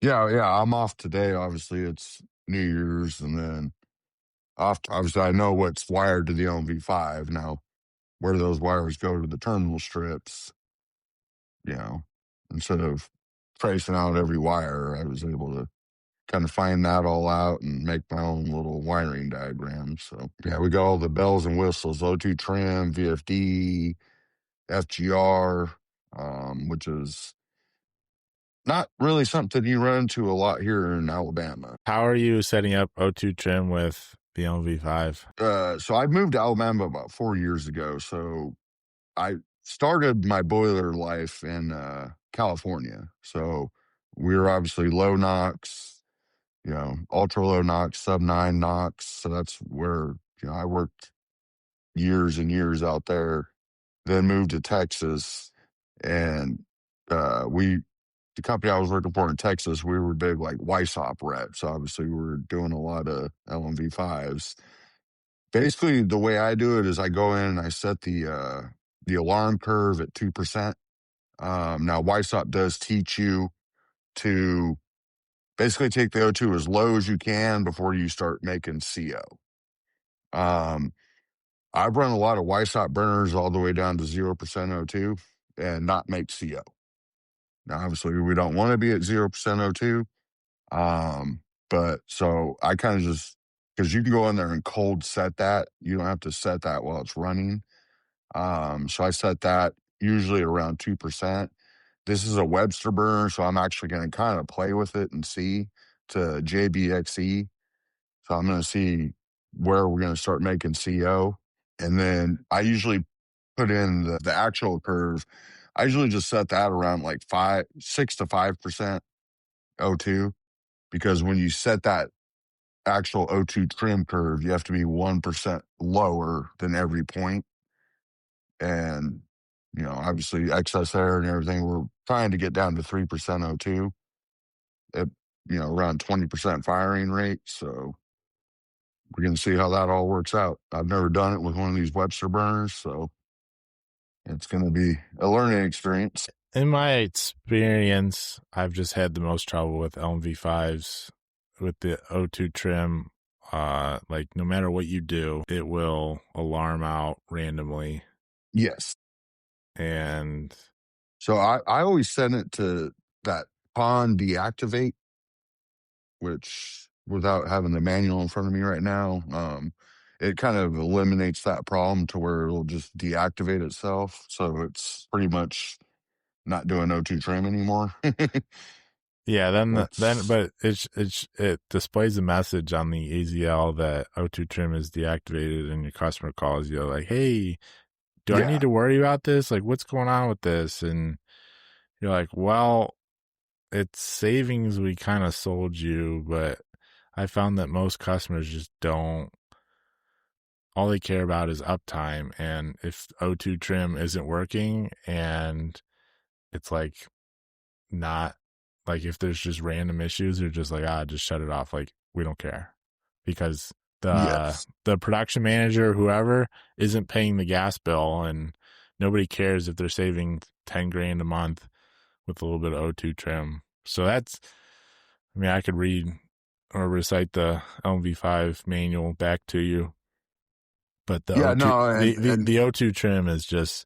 Yeah. I'm off today. Obviously, it's New Year's, and then off. Obviously, I know what's wired to the LMV5 now. Where those wires go to the terminal strips, you know, instead of tracing out every wire, I was able to kind of find that all out and make my own little wiring diagram. So yeah, we got all the bells and whistles: O2 trim, VFD, FGR, which is not really something you run into a lot here in Alabama. How are you setting up O2 trim with the LV5? So I moved to Alabama about 4 years ago. So I started my boiler life in California. So we were obviously low NOx, ultra low NOx, sub 9 NOx. So that's where, I worked years and years out there, then moved to Texas. And the company I was working for in Texas, we were big like YSOP reps. Obviously, we were doing a lot of LMV5s. Basically, the way I do it is I go in and I set the alarm curve at 2%. Now, YSOP does teach you to basically take the O2 as low as you can before you start making CO. I've run a lot of YSOP burners all the way down to 0% O2 and not make CO. Now, obviously, we don't want to be at 0% O2. But so I kind of just, because you can go in there and cold set that. You don't have to set that while it's running. So I set that usually around 2%. This is a Webster burner, so I'm actually going to kind of play with it and see to JBXE. So I'm going to see where we're going to start making CO. And then I usually put in the actual curve. I usually just set that around like 6 to 5% O2, because when you set that actual O2 trim curve, you have to be 1% lower than every point. And, obviously excess air and everything, we're trying to get down to 3% O2 at, around 20% firing rate. So we're going to see how that all works out. I've never done it with one of these Webster burners, so it's going to be a learning experience. In my experience, I've just had the most trouble with LMV5s with the O2 trim. Like no matter what you do, it will alarm out randomly. Yes. And so I always send it to that PON deactivate, which without having the manual in front of me right now, it kind of eliminates that problem to where it'll just deactivate itself. So it's pretty much not doing O2 trim anymore. yeah, but it displays a message on the AZL that O2 trim is deactivated, and your customer calls you like, "Hey, do I need to worry about this? Like, what's going on with this?" And you're like, "Well, it's savings we kind of sold you, but I found that most customers just don't. All they care about is uptime, and if O2 trim isn't working, and it's like not like if there's just random issues, they're just like, just shut it off. Like we don't care because Yes. the production manager, whoever, isn't paying the gas bill, and nobody cares if they're saving 10 grand a month with a little bit of O2 trim. So that's, I mean, I could read or recite the LV5 manual back to you, but the Yeah, O2, no, and the O2 trim is just,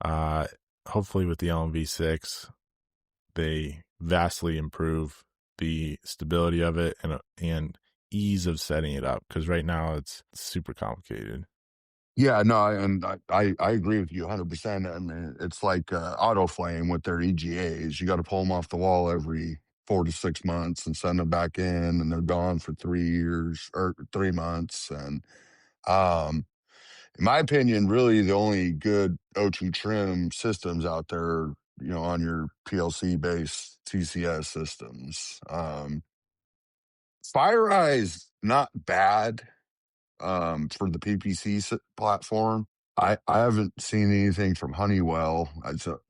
hopefully with the LV6, they vastly improve the stability of it and ease of setting it up, because right now it's super complicated. yeah, no, and I agree with you 100%. I mean, it's like auto flame with their EGAs. You got to pull them off the wall every 4 to 6 months and send them back in, and they're gone for 3 years or 3 months. And um, in my opinion, really the only good O2 trim systems out there, on your PLC based TCS systems. FireEye's not bad for the PPC platform. I haven't seen anything from Honeywell.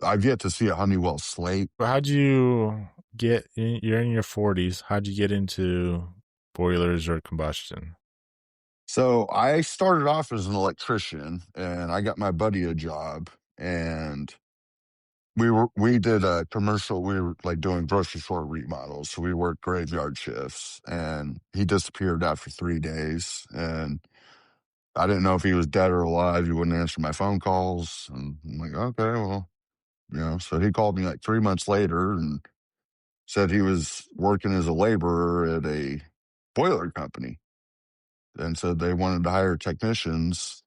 I've yet to see a Honeywell slate. But how'd you you're in your 40s. How'd you get into boilers or combustion? So I started off as an electrician, and I got my buddy a job, and we did a commercial. We were like doing grocery store remodels, so we worked graveyard shifts. And he disappeared after 3 days, and I didn't know if he was dead or alive. He wouldn't answer my phone calls, and I'm like, okay, well, So he called me like 3 months later and said he was working as a laborer at a boiler company, and said they wanted to hire technicians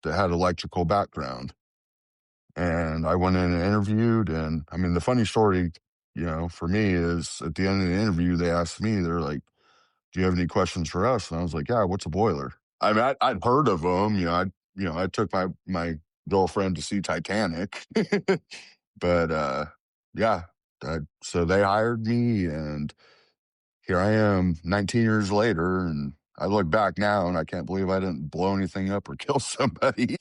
that had electrical background. And I went in and interviewed. And I mean, the funny story, for me is at the end of the interview, they asked me, they're like, do you have any questions for us? And I was like, yeah, what's a boiler? I mean, I'd heard of them. I took my girlfriend to see Titanic, but yeah. So they hired me, and here I am 19 years later. And I look back now and I can't believe I didn't blow anything up or kill somebody.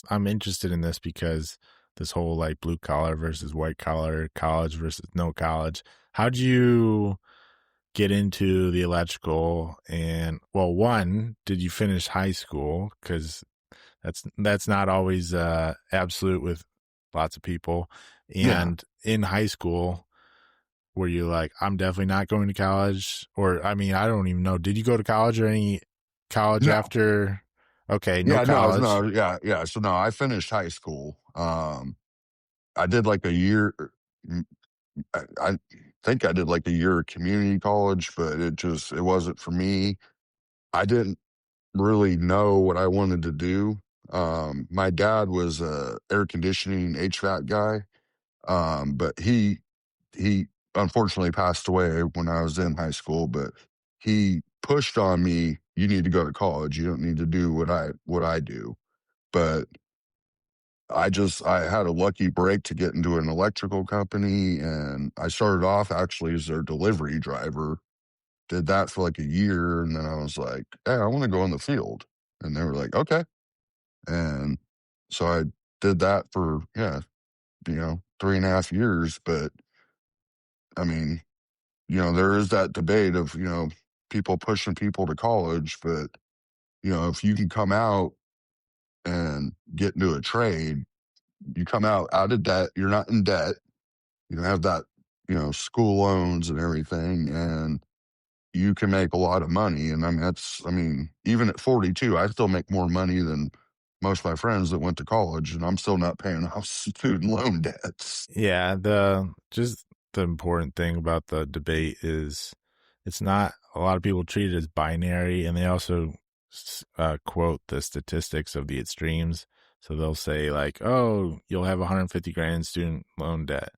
I'm interested in this because this whole like blue collar versus white collar, college versus no college. How'd you get into the electrical? And well, one, did you finish high school? Because that's not always absolute with lots of people. Yeah. And in high school, were you like, I'm definitely not going to college? Or I mean, I don't even know. Did you go to college or any college No. after? Okay, no Yeah, college. no, yeah, yeah. So no, I finished high school. I did like a year. mm, I think I did like a year of community college, but it wasn't for me. I didn't really know what I wanted to do. My dad was a air conditioning HVAC guy, but he unfortunately passed away when I was in high school. But he pushed on me, you need to go to college. You don't need to do what I do. But I had a lucky break to get into an electrical company, and I started off actually as their delivery driver. Did that for like a year, and then I was like, "Hey, I want to go in the field." And they were like, "Okay." And so I did that for 3.5 years. But I mean, there is that debate of people pushing people to college, but if you can come out and get into a trade, you come out of debt, you're not in debt. You don't have that, school loans and everything, and you can make a lot of money. And even at 42, I still make more money than most of my friends that went to college, and I'm still not paying off student loan debts. Yeah, the important thing about the debate is it's not a lot of people treat it as binary, and they also quote the statistics of the extremes. So they'll say like, "Oh, you'll have 150 grand in student loan debt."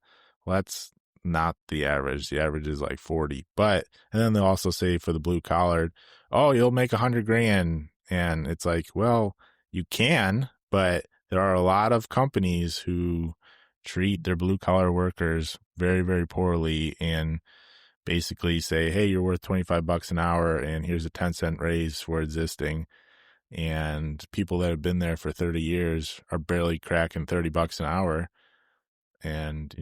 Well, that's not the average. The average is like 40. But and then they'll also say for the blue collar, "Oh, you'll make 100 grand," and it's like, well, you can, but there are a lot of companies who treat their blue collar workers very, very poorly and basically say, hey, you're worth 25 bucks an hour and here's a 10-cent raise for existing. And people that have been there for 30 years are barely cracking 30 bucks an hour. And,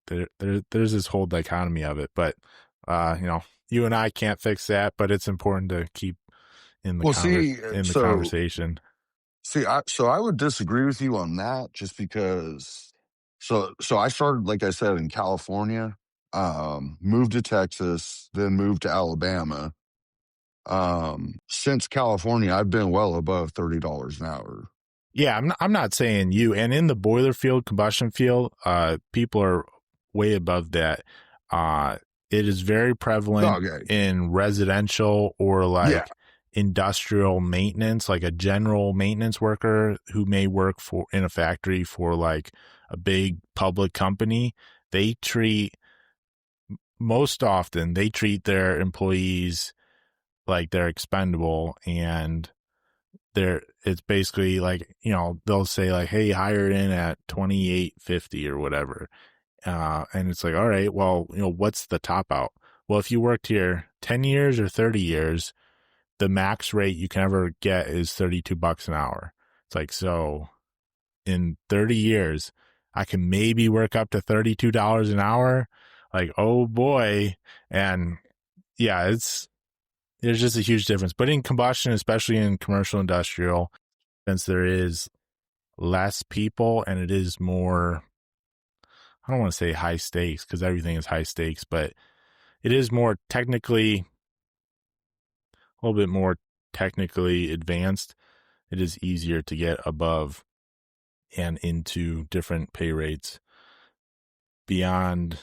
there's this whole dichotomy of it. But, you and I can't fix that, but it's important to keep in the Well, see, in the conversation. I would disagree with you on that, just because. So I started, like I said, in California, moved to Texas, then moved to Alabama. Since California, I've been well above $30 an hour. Yeah, I'm not saying you. And in the boiler field, combustion field, people are way above that. It is very prevalent Okay. in residential or Yeah. like industrial maintenance, like a general maintenance worker who may work for in a factory for like a big public company. They treat most often they treat their employees like they're expendable, and it's basically like, they'll say like, hey, hire in at 28.50 or whatever, and it's like, all right, well, what's the top out? Well, if you worked here 10 years or 30 years, the max rate you can ever get is 32 bucks an hour. It's like, so in 30 years I can maybe work up to $32 an hour. Like, oh boy. And yeah, there's just a huge difference. But in combustion, especially in commercial industrial, since there is less people and it is more I don't want to say high stakes because everything is high stakes, but it is more technically, a little bit more technically advanced. It is easier to get above and into different pay rates beyond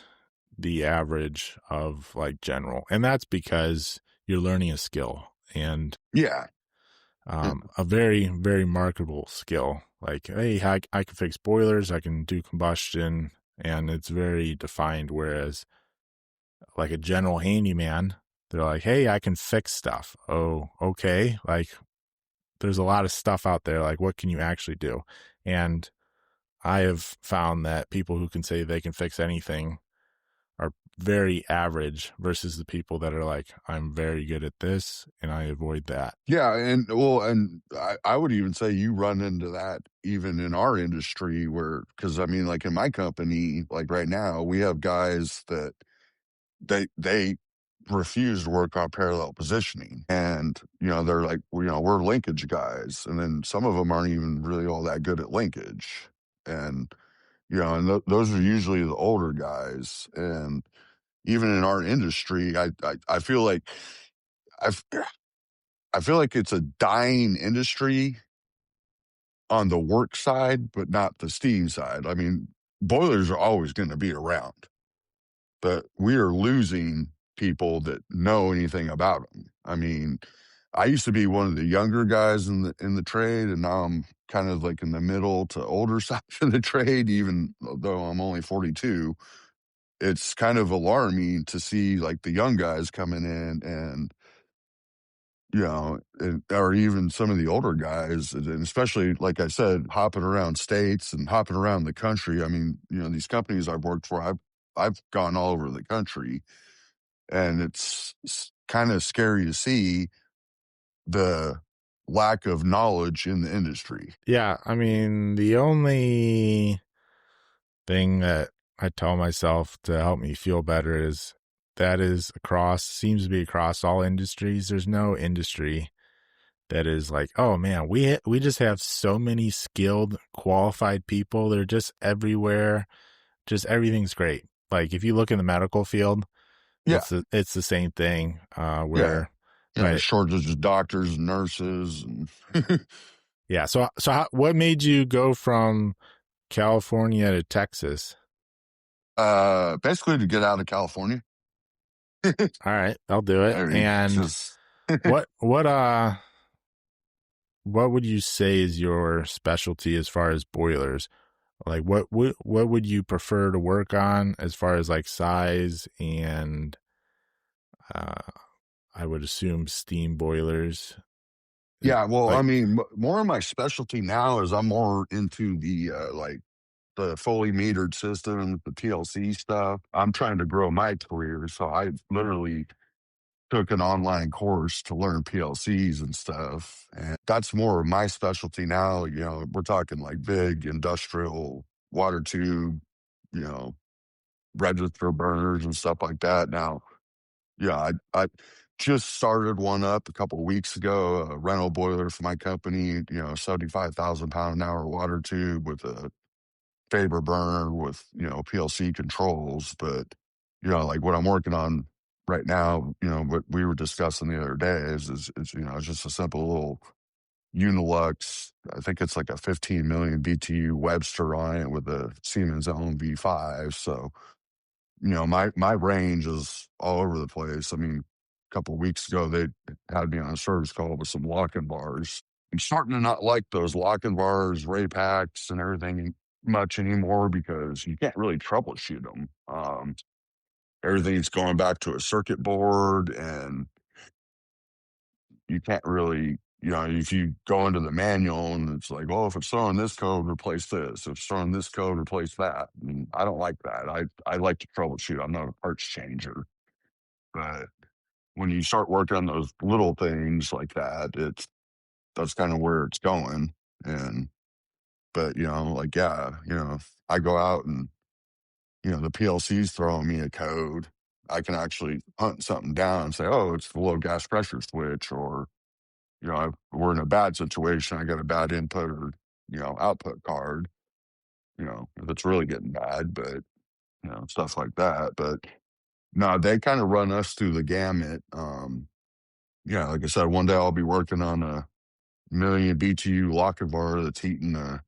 the average of like general. And that's because you're learning a skill and Yeah. a very, very marketable skill. Like, hey, I can fix boilers, I can do combustion, and it's very defined. Whereas, like a general handyman, they're like, hey, I can fix stuff. Oh, okay. Like, there's a lot of stuff out there. Like, what can you actually do? And I have found that people who can say they can fix anything are very average versus the people that are like, I'm very good at this and I avoid that. Yeah, and well, and I would even say you run into that even in our industry where, because I mean, like in my company, like right now, we have guys that they refuse to work on parallel positioning, and they're like, we're linkage guys, and then some of them aren't even really all that good at linkage, and and those are usually the older guys, and even in our industry, I feel like I I feel like it's a dying industry on the work side, but not the steam side. I mean, boilers are always going to be around, but we are losing people that know anything about them. I mean, I used to be one of the younger guys in the trade, and now I'm kind of like in the middle to older side of the trade, even though I'm only 42. It's kind of alarming to see like the young guys coming in and or even some of the older guys, and especially, like I said, hopping around states and hopping around the country. I mean, these companies I've worked for, I've gone all over the country, and it's kind of scary to see the lack of knowledge in the industry. Yeah. I mean, the only thing that I tell myself to help me feel better is that is seems to be across all industries. There's no industry that is like, oh man, we just have so many skilled, qualified people. They're just everywhere. Just everything's great. Like if you look in the medical field, Yeah, it's the same thing. yeah. Where, There's but shortages of doctors and nurses, and yeah. What made you go from California to Texas? basically to get out of California. All right, I'll do it. I mean, And just what what uh what would you say is your specialty as far as boilers? Like what would you prefer to work on as far as like size and uh I would assume steam boilers. yeah. Well, I Like mean, more of my specialty now is I'm more into the like the fully metered systems, the PLC stuff. I'm trying to grow my career, so I literally took an online course to learn PLCs and stuff, and that's more of my specialty now. We're talking like big industrial water tube, you know, register burners and stuff like that. Now, yeah, I just started one up a couple of weeks ago, a rental boiler for my company, 75,000 pound an hour water tube with a Faber burner with, PLC controls. But, like what I'm working on right now, what we were discussing the other day is just a simple little Unilux. I think it's like a 15 million BTU Webster on it with a Siemens own V5. So, my range is all over the place. I mean, a couple of weeks ago, they had me on a service call with some lock-in bars. I'm starting to not like those lock-in bars, Ray packs, and everything much anymore because you can't really troubleshoot them. Everything's going back to a circuit board, and you can't really, if you go into the manual and it's like, oh, if it's throwing this code, replace this. If it's throwing this code, replace that. And I don't like that. I like to troubleshoot. I'm not a parts changer. But when you start working on those little things like that, that's kind of where it's going. And but like yeah, I go out and the PLC's throwing me a code. I can actually hunt something down and say, oh, it's the low gas pressure switch, or we're in a bad situation. I got a bad input or output card. If it's really getting bad, but. stuff like that. But no, they kind of run us through the gamut. Yeah, like I said, one day I'll be working on a million BTU locket bar that's heating a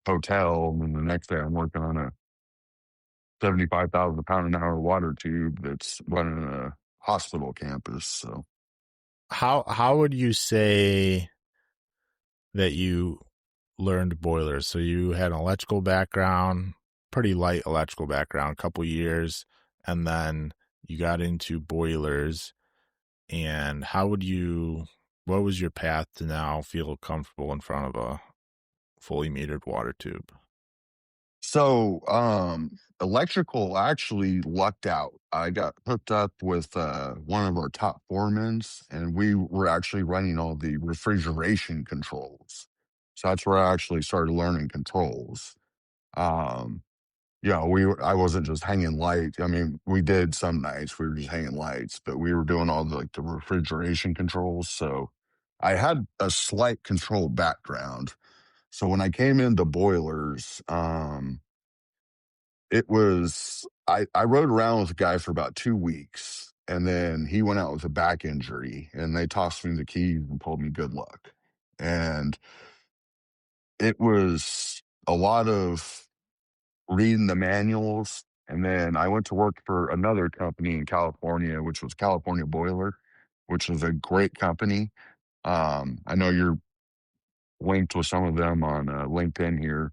hotel, and then the next day I'm working on a 75,000 pound an hour water tube that's running a hospital campus. So How would you say that you learned boilers? So you had an electrical background, pretty light electrical background, a couple years, and then you got into boilers. And what was your path to now feel comfortable in front of a fully metered water tube? Electrical actually lucked out. I got hooked up with one of our top foremans, and we were actually running all the refrigeration controls. So that's where I actually started learning controls. Um, I wasn't just hanging lights. I mean, we did some nights we were just hanging lights, but we were doing all the refrigeration controls. So I had a slight control background. So when I came into boilers, I rode around with a guy for about 2 weeks, and then he went out with a back injury, and they tossed me the keys and told me good luck. And it was a lot of reading the manuals. And then I went to work for another company in California, which was California Boiler, which was a great company. I know you're linked with some of them on LinkedIn here.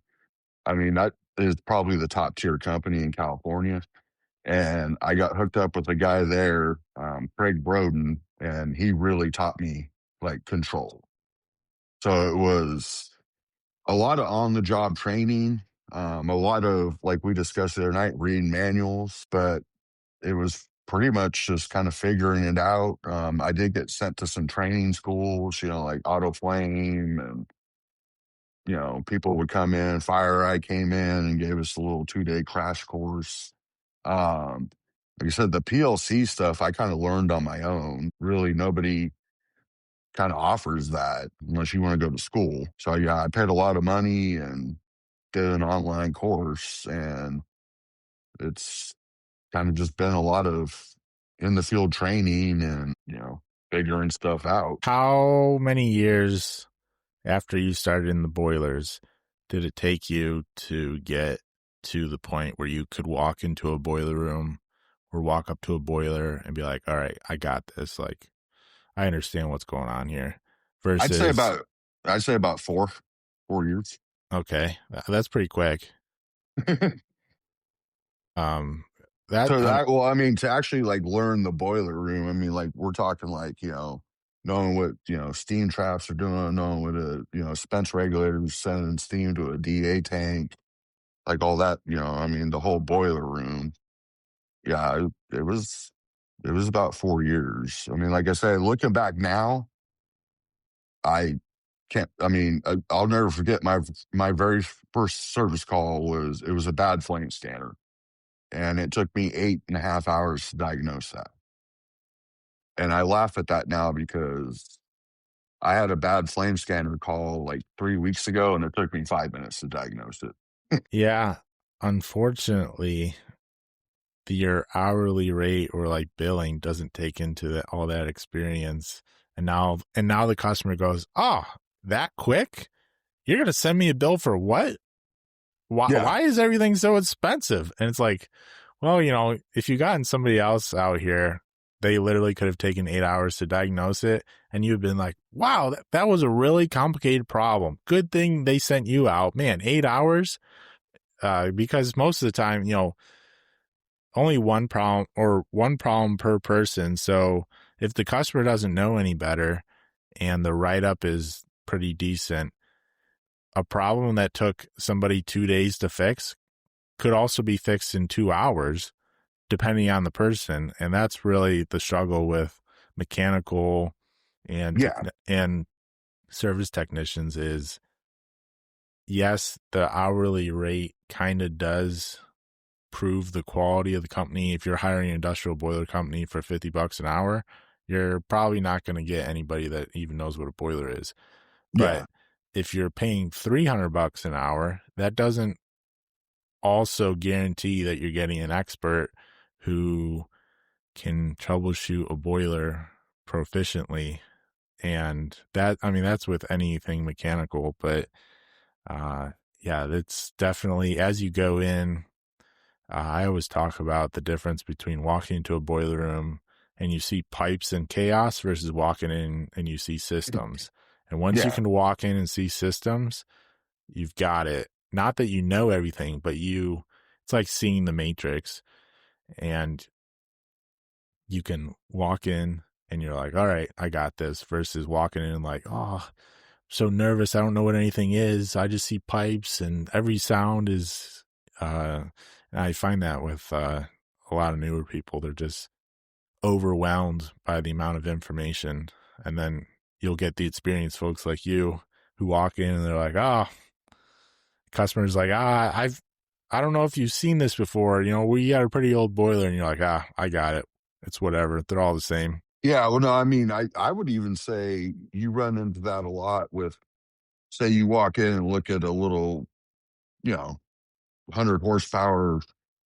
I mean, that is probably the top tier company in California. And I got hooked up with a guy there, Craig Broden, and he really taught me like control. So it was a lot of on the job training, a lot of, like we discussed the other night, reading manuals, but it was pretty much just kind of figuring it out. I did get sent to some training schools, like Auto Flame, and people would come in. Fire Eye came in and gave us a little 2-day crash course. Um, like I said, the PLC stuff I kind of learned on my own. Really, nobody kind of offers that unless you want to go to school. So yeah, I paid a lot of money and did an online course, and it's kind of just been a lot of in the field training and figuring stuff out. How many years after you started in the boilers did it take you to get to the point where you could walk into a boiler room or walk up to a boiler and be like, all right, I got this. Like, I understand what's going on here I'd say versus, about I'd say about 4 years. okay, that's pretty quick. Um, that, So that, well, I mean, to actually like learn the boiler room, I mean, like we're talking like, knowing what, steam traps are doing, knowing what Spence regulators sending steam to a DA tank, like all that, I mean, the whole boiler room. Yeah, it was about 4 years. I mean, like I said, looking back now, I can't, I mean, I'll never forget my very first service call it was a bad flame scanner. And it took me 8.5 hours to diagnose that. And I laugh at that now because I had a bad flame scanner call like 3 weeks ago, and it took me 5 minutes to diagnose it. yeah, unfortunately, your hourly rate or like billing doesn't take into all that experience. And now the customer goes, oh, that quick? You're going to send me a bill for what? Yeah, Why is everything so expensive? And it's like, well, if you gotten somebody else out here, they literally could have taken 8 hours to diagnose it. And you've been like, wow, that was a really complicated problem. Good thing they sent you out. Man, 8 hours? Because most of the time, only one problem per person. So if the customer doesn't know any better and the write up is pretty decent, a problem that took somebody 2 days to fix could also be fixed in 2 hours, depending on the person. And that's really the struggle with mechanical yeah, and service technicians is, yes, the hourly rate kind of does prove the quality of the company. If you're hiring an industrial boiler company for $50 an hour, you're probably not going to get anybody that even knows what a boiler is. But yeah, if you're paying $300 an hour, that doesn't also guarantee that you're getting an expert who can troubleshoot a boiler proficiently. And that, I mean, that's with anything mechanical, but yeah, that's definitely as you go in. I always talk about the difference between walking into a boiler room and you see pipes and chaos versus walking in and you see systems. And once you Yeah. can walk in and see systems, you've got it. Not that you know everything, but it's like seeing the Matrix, and you can walk in and you're like, all right, I got this, versus walking in like, oh, so nervous. I don't know what anything is. I just see pipes and every sound is, and I find that with, a lot of newer people, they're just overwhelmed by the amount of information. And then you'll get the experienced folks like you who walk in and they're like, oh, customers like, I don't know if you've seen this before. You know, we got a pretty old boiler, and you're like, I got it. It's whatever. They're all the same. Yeah. Well, no, I mean, I would even say you run into that a lot with, say, you walk in and look at a little, 100 horsepower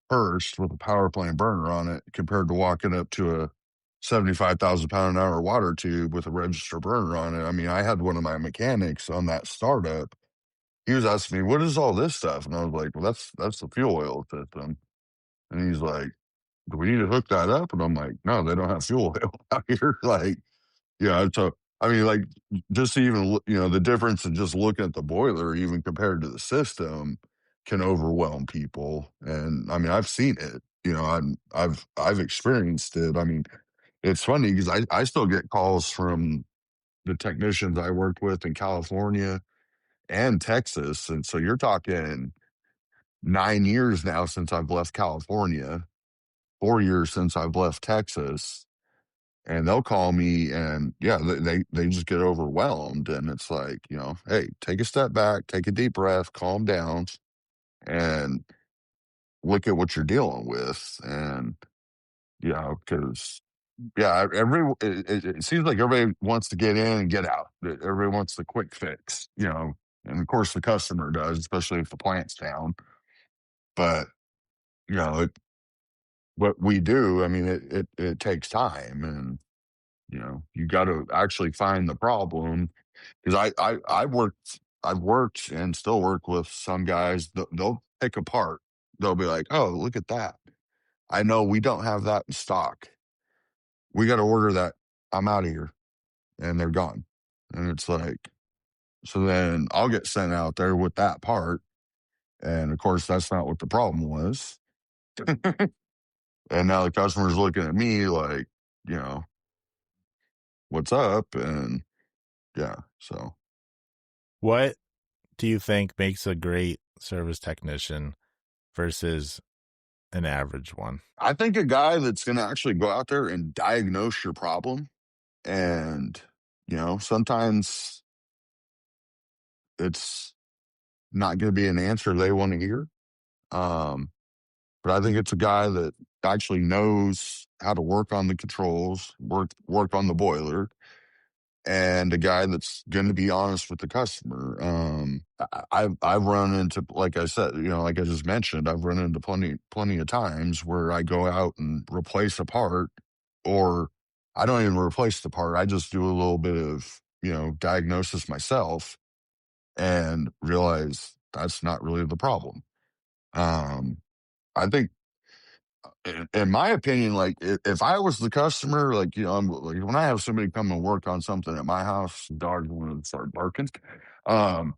Hearst with a power plant burner on it compared to walking up to a 75,000 pound an hour water tube with a register burner on it. I mean, I had one of my mechanics on that startup. He was asking me, "What is all this stuff?" And I was like, "Well, that's the fuel oil system." And he's like, "Do we need to hook that up?" And I'm like, "No, they don't have fuel oil out here." Like, yeah, so I mean, like, just to even the difference in just looking at the boiler, even compared to the system, can overwhelm people. And I mean, I've seen it. I've experienced it. I mean, it's funny because I still get calls from the technicians I worked with in California and Texas, and so you're talking 9 years now since I've left California, 4 years since I've left Texas, and they'll call me and yeah, they just get overwhelmed. And it's like, hey, take a step back, take a deep breath, calm down, and look at what you're dealing with. And because yeah, it seems like everybody wants to get in and get out. Everybody wants the quick fix, and of course the customer does, especially if the plant's down. But what we do, I mean, it takes time. And you got to actually find the problem. Because I've worked and still work with some guys. They'll pick apart. They'll be like, "Oh, look at that! I know we don't have that in stock. We got to order that. I'm out of here," and they're gone. And it's like, so then I'll get sent out there with that part, and of course that's not what the problem was. And now the customer's looking at me like, you know, what's up? And yeah, so What do you think makes a great service technician versus an average one? I think a guy that's going to actually go out there and diagnose your problem. And, sometimes it's not going to be an answer they want to hear. Um, but I think it's a guy that actually knows how to work on the controls, work on the boiler, and a guy that's going to be honest with the customer. I've run into, like I said, like I just mentioned, I've run into plenty of times where I go out and replace a part, or I don't even replace the part. I just do a little bit of diagnosis myself and realize that's not really the problem. Um, I think in my opinion, like if I was the customer, like I'm like when I have somebody come and work on something at my house, dogs want to start barking. Um,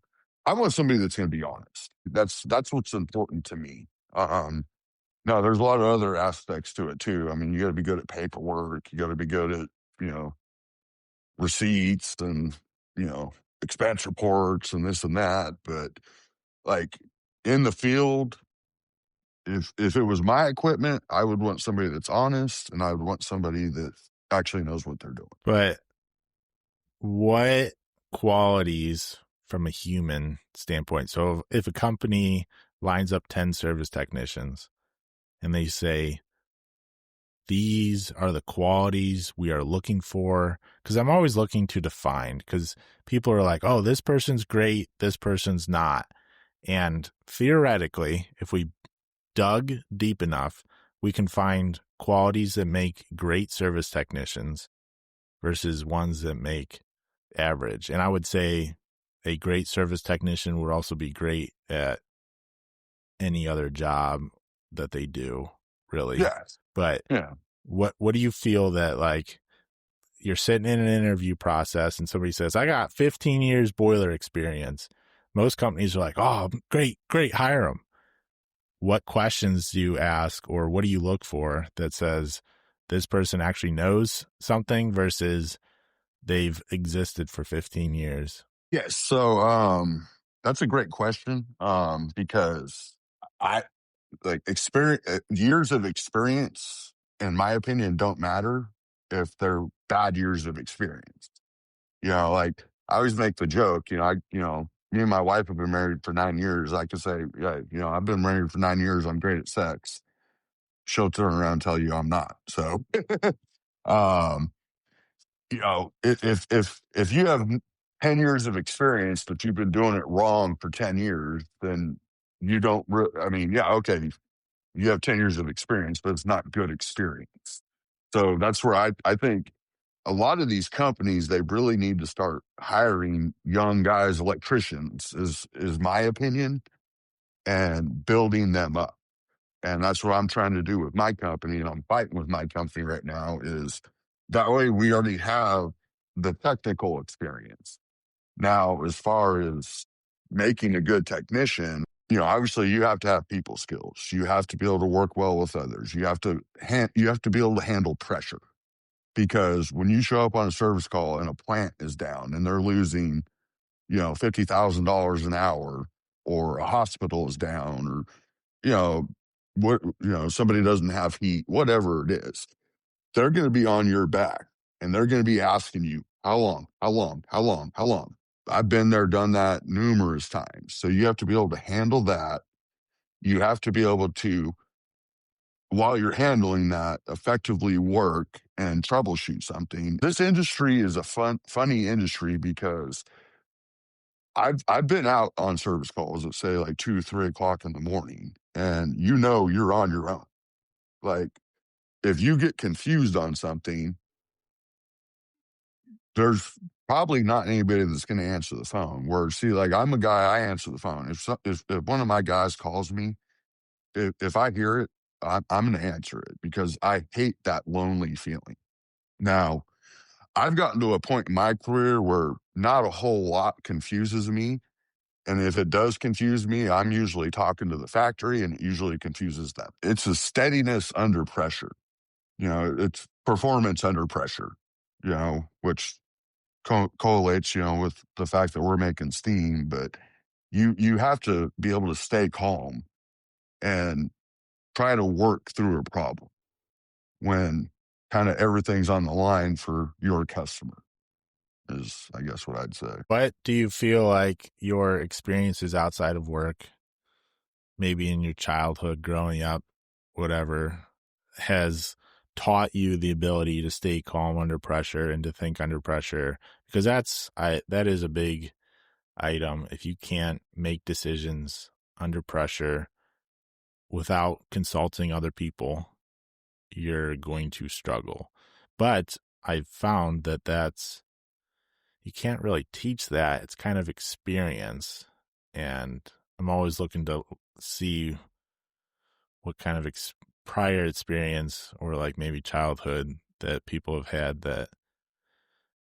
I want somebody that's going to be honest. That's what's important to me. No, there's a lot of other aspects to it too. I mean, you got to be good at paperwork. You got to be good at you know receipts and you know expense reports and this and that. But like in the field, if it was my equipment, I would want somebody that's honest, and I would want somebody that actually knows what they're doing. But what qualities from a human standpoint? So if a company lines up 10 service technicians and they say, these are the qualities we are looking for, because I'm always looking to define, because people are like, oh, this person's great, this person's not. And theoretically, if we dug deep enough, we can find qualities that make great service technicians versus ones that make average. And I would say a great service technician would also be great at any other job that they do, really. Yes. But Yeah. what do you feel that, like, you're sitting in an interview process and somebody says, I got 15 years boiler experience. Most companies are like, oh, great, hire them. What questions do you ask, or what do you look for that says this person actually knows something versus they've existed for 15 years? Yes. So that's a great question. Because I like experience years of experience, in my opinion, don't matter if they're bad years of experience. Like I always make the joke, me and my wife have been married for 9 years. I could say, yeah, I've been married for 9 years. I'm great at sex. She'll turn around and tell you I'm not. So, um, if you have 10 years of experience, but you've been doing it wrong for 10 years, then you don't. I mean, yeah, okay, you have 10 years of experience, but it's not good experience. So that's where I think a lot of these companies, they really need to start hiring young guys, electricians, is my opinion, and building them up. And that's what I'm trying to do with my company, and I'm fighting with my company right now. Is that way we already have the technical experience. Now, as far as making a good technician, obviously you have to have people skills. You have to be able to work well with others. You have to be able to handle pressure, because when you show up on a service call and a plant is down and they're losing, $50,000 an hour, or a hospital is down, or you know somebody doesn't have heat, whatever it is, they're going to be on your back, and they're going to be asking you, how long, how long, how long, how long. I've been there, done that numerous times. So you have to be able to handle that. You have to be able to, while you're handling that, effectively work and troubleshoot something. This industry is a funny industry, because I've been out on service calls at, say, like 2, 3 o'clock in the morning, and you're on your own. Like, if you get confused on something, there's probably not anybody that's going to answer the phone. Where, see, like, I'm a guy, I answer the phone. If one of my guys calls me, if I hear it, I'm going to answer it, because I hate that lonely feeling. Now, I've gotten to a point in my career where not a whole lot confuses me. And if it does confuse me, I'm usually talking to the factory, and it usually confuses them. It's a steadiness under pressure. It's performance under pressure, which correlates, with the fact that we're making steam. But you have to be able to stay calm and try to work through a problem when kind of everything's on the line for your customer, is, I guess, what I'd say. What do you feel like your experiences outside of work, maybe in your childhood, growing up, whatever, has taught you the ability to stay calm under pressure and to think under pressure? Because that is a big item. If you can't make decisions under pressure without consulting other people, you're going to struggle. But I've found that you can't really teach that. It's kind of experience. And I'm always looking to see what kind of prior experience, or like maybe childhood, that people have had, that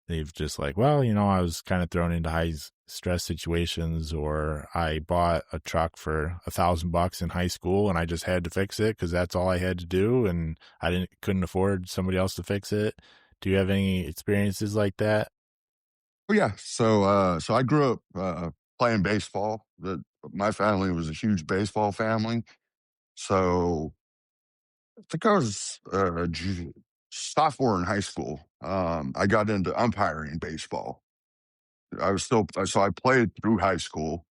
they've just like, well, I was kind of thrown into high stress situations, or I bought a truck for $1,000 in high school and I just had to fix it because that's all I had to do, and I couldn't afford somebody else to fix it. Do you have any experiences like that? Oh yeah. So I grew up playing baseball. My family was a huge baseball family. So I think I was sophomore in high school. I got into umpiring baseball. So I played through high school,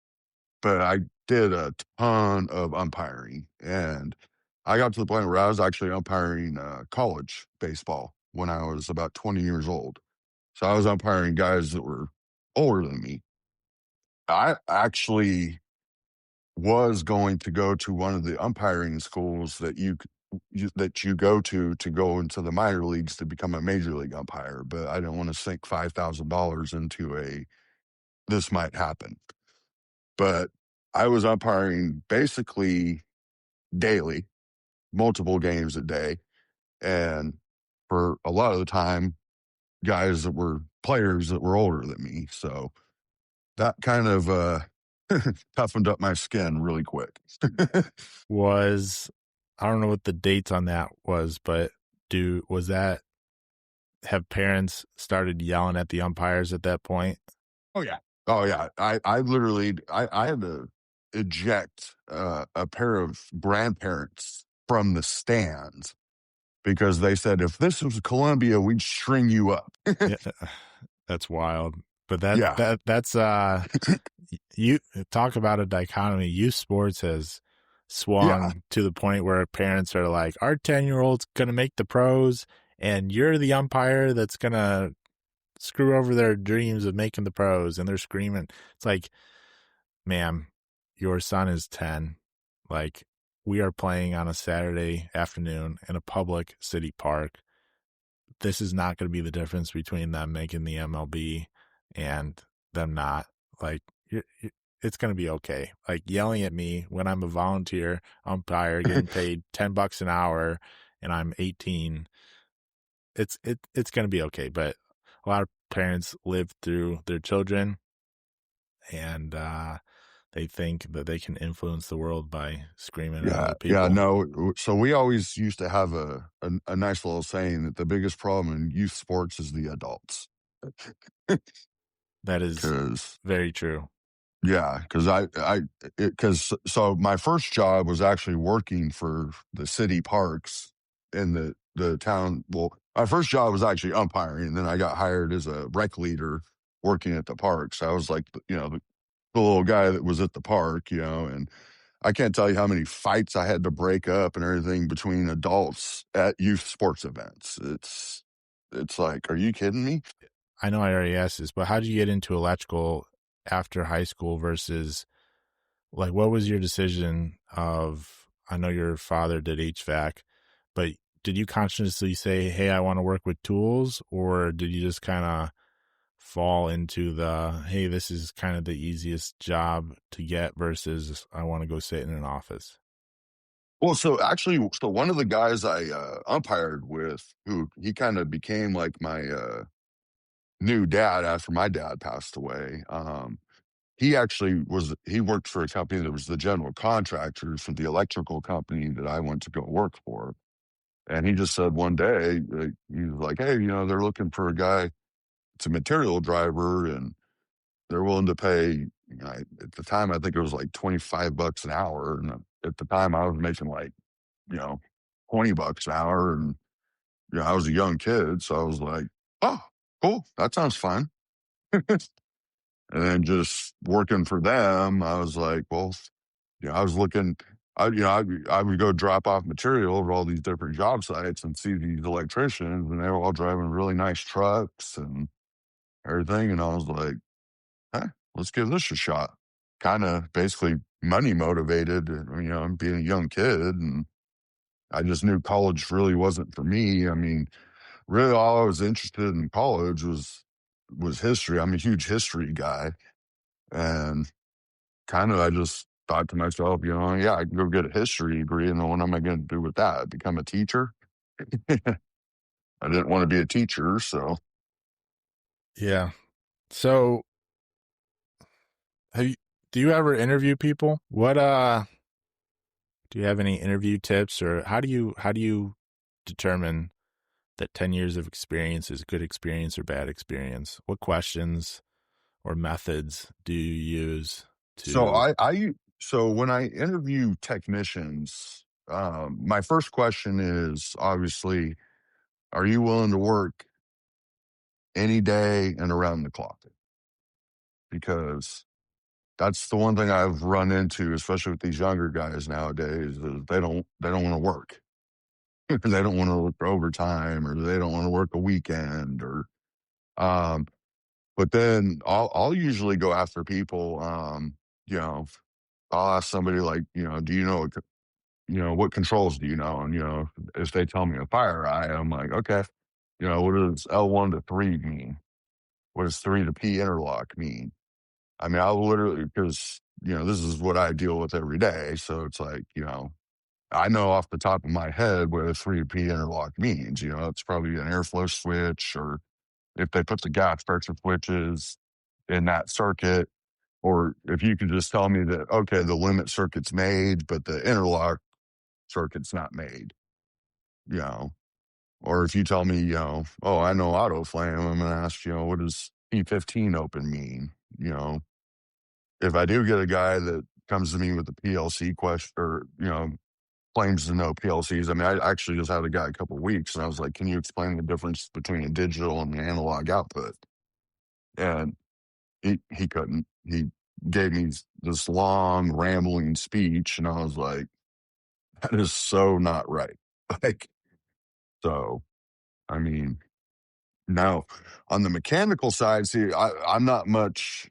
but I did a ton of umpiring. And I got to the point where I was actually umpiring college baseball when I was about 20 years old. So I was umpiring guys that were older than me. I actually was going to go to one of the umpiring schools that you go into the minor leagues to become a major league umpire, but I didn't want to sink $5,000 into this might happen. But I was umpiring basically daily, multiple games a day, and for a lot of the time, guys that were players that were older than me. So that kind of toughened up my skin really quick. Was I don't know what the dates on that was, but was that have parents started yelling at the umpires at that point? Oh yeah. Oh yeah. I literally I had to eject a pair of grandparents from the stands because they said if this was Columbia, we'd string you up. Yeah, that's wild. But Yeah. that's you talk about a dichotomy. Youth sports has Yeah. swung to the point where parents are like, our 10-year-old's gonna make the pros, and you're the umpire that's gonna screw over their dreams of making the pros, and they're screaming. It's like, ma'am, your son is 10. Like, we are playing on a Saturday afternoon in a public city park. This is not going to be the difference between them making the MLB and them not. Like, it's going to be okay. Like, yelling at me when I'm a volunteer umpire getting paid $10 an hour and I'm 18, it's going to be okay. But a lot of parents live through their children, and they think that they can influence the world by screaming at Yeah, other yeah, people. no. So we always used to have a nice little saying that the biggest problem in youth sports is the adults. That is Because very true. yeah, because so my first job was actually working for the city parks in the town. Well, my first job was actually umpiring, and then I got hired as a rec leader working at the parks. I was like, the little guy that was at the park, and I can't tell you how many fights I had to break up and everything between adults at youth sports events. It's like, are you kidding me? I know I already asked this, but how did you get into electrical after high school versus like what was your decision of I know your father did HVAC, but did you consciously say, "Hey, I want to work with tools," or did you just kind of fall into the, "Hey, this is kind of the easiest job to get," versus I want to go sit in an office? Well, so actually, so one of the guys I umpired with, who he kind of became like my new dad after my dad passed away. He worked for a company that was the general contractor for the electrical company that I went to go work for. And he just said one day, he was like, "Hey, they're looking for a guy. It's a material driver, and they're willing to pay." At the time, I think it was like $25 an hour, and at the time, I was making like you know $20 an hour, and I was a young kid, so I was like, "Oh, cool, that sounds fun." And then just working for them, I was like, well, I was looking. I would go drop off material at all these different job sites and see these electricians, and they were all driving really nice trucks and everything. And I was like, "Huh, let's give this a shot." Kind of basically money motivated, I'm being a young kid, and I just knew college really wasn't for me. I mean, really, all I was interested in college was history. I'm a huge history guy, and kind of I just thought to myself, yeah, I can go get a history degree, and then what am I going to do with that? Become a teacher? I didn't want to be a teacher, so. Yeah. So, have you do you ever interview people? What do you have any interview tips, or how do you determine that 10 years of experience is good experience or bad experience? What questions or methods do you use So to so when I interview technicians, my first question is obviously, are you willing to work any day and around the clock? Because that's the one thing I've run into, especially with these younger guys nowadays, is they don't want to work. They don't want to work overtime, or they don't want to work a weekend, or um but then I'll usually go after people, you know I'll ask somebody like, do you know, what controls do you know? And, if they tell me a fire eye, I'm like, okay, what does L1 to 3 mean? What does 3 to P interlock mean? I mean, I'll literally, because, this is what I deal with every day. So it's like, I know off the top of my head what a 3 to P interlock means. It's probably an airflow switch, or if they put the gas pressure switches in that circuit, or if you could just tell me that, okay, the limit circuit's made, but the interlock circuit's not made, you know, or if you tell me, oh, I know auto flame, I'm going to ask, what does P15 open mean? You know, if I do get a guy that comes to me with a PLC question, or, claims to know PLCs. I mean, I actually just had a guy a couple of weeks, and I was like, can you explain the difference between a digital and an analog output? And he couldn't. He gave me this long rambling speech, and I was like, that is so not right. Like, so I mean, no. On the mechanical side, see, I'm not much.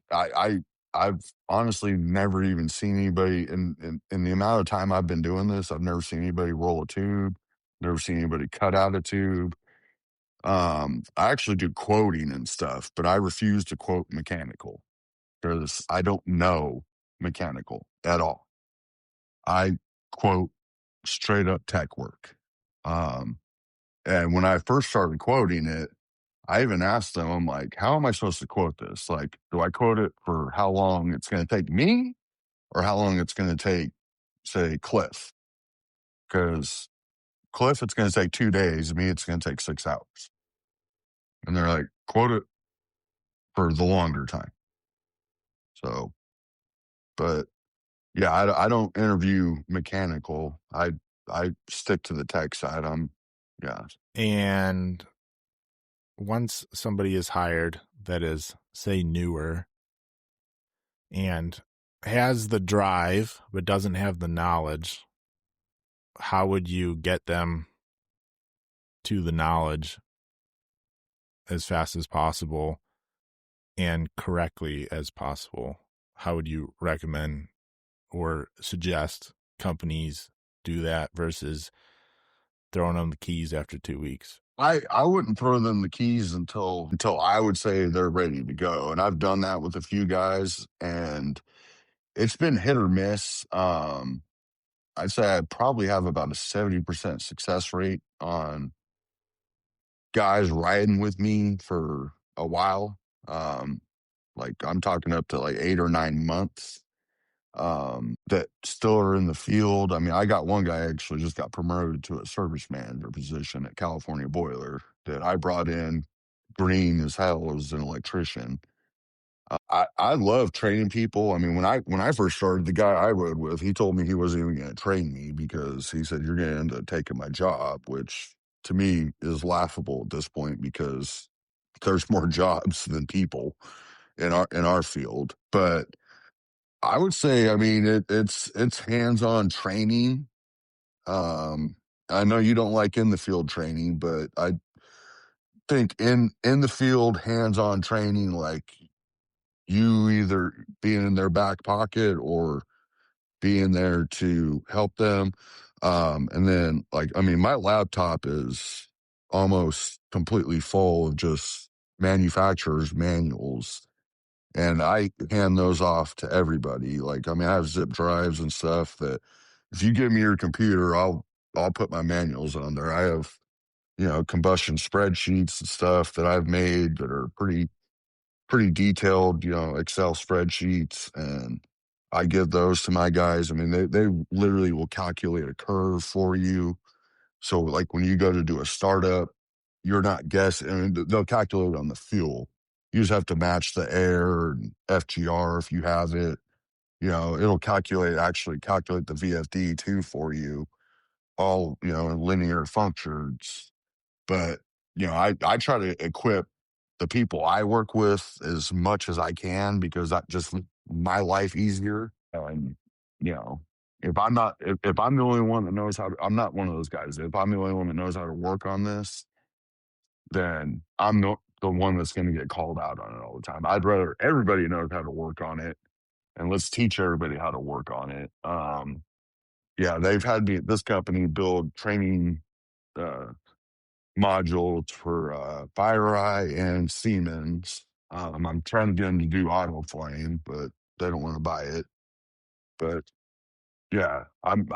I've honestly never even seen anybody in the amount of time I've been doing this. I've never seen anybody roll a tube. Never seen anybody cut out a tube. I actually do quoting and stuff, but I refuse to quote mechanical because I don't know mechanical at all. I quote straight up tech work. Um, and when I first started quoting it, I even asked them, I'm like, how am I supposed to quote this? Like, do I quote it for how long it's going to take me, or how long it's going to take, say, Cliff? Because Cliff, it's going to take 2 days. Me, it's going to take 6 hours. And they're like, quote it for the longer time. So, but yeah, I don't interview mechanical. I stick to the tech side. Yeah. And once somebody is hired that is, say, newer and has the drive but doesn't have the knowledge, how would you get them to the knowledge as fast as possible and correctly as possible? How would you recommend or suggest companies do that versus throwing them the keys after 2 weeks? I wouldn't throw them the keys until I would say they're ready to go. And I've done that with a few guys, and it's been hit or miss. I'd say I probably have about a 70% success rate on guys riding with me for a while. Um, like I'm talking up to like 8 or 9 months. That still are in the field. I mean, I got one guy actually just got promoted to a service manager position at California Boiler that I brought in green as hell as an electrician. I love training people. I mean, when I first started, the guy I rode with, he told me he wasn't even going to train me because he said you're going to end up taking my job, which to me is laughable at this point because there's more jobs than people in our field. But I would say, I mean, it's hands-on training. Um, I know you don't like in the field training, but I think in the field hands-on training, like you either being in their back pocket or being there to help them. And then like, I mean, my laptop is almost completely full of just manufacturers' manuals, and I hand those off to everybody. Like, I mean, I have zip drives and stuff that if you give me your computer, I'll put my manuals on there. I have, combustion spreadsheets and stuff that I've made that are pretty detailed, Excel spreadsheets, and I give those to my guys. I mean, they literally will calculate a curve for you. So like when you go to do a startup, you're not guessing. I mean, they'll calculate on the fuel. You just have to match the air and FGR if you have it. It'll actually calculate the VFD too for you, all, in linear functions. But, I try to equip the people I work with as much as I can because that just makes my life easier. And, you know, if I'm the only one that knows how to, I'm not one of those guys. If I'm the only one that knows how to work on this, then I'm the one that's going to get called out on it all the time. I'd rather everybody knows how to work on it, and let's teach everybody how to work on it. Yeah, they've had me, this company build training uh, modules for FireEye and Siemens. I'm trying to get them to do auto flame, but they don't want to buy it. But yeah, I'm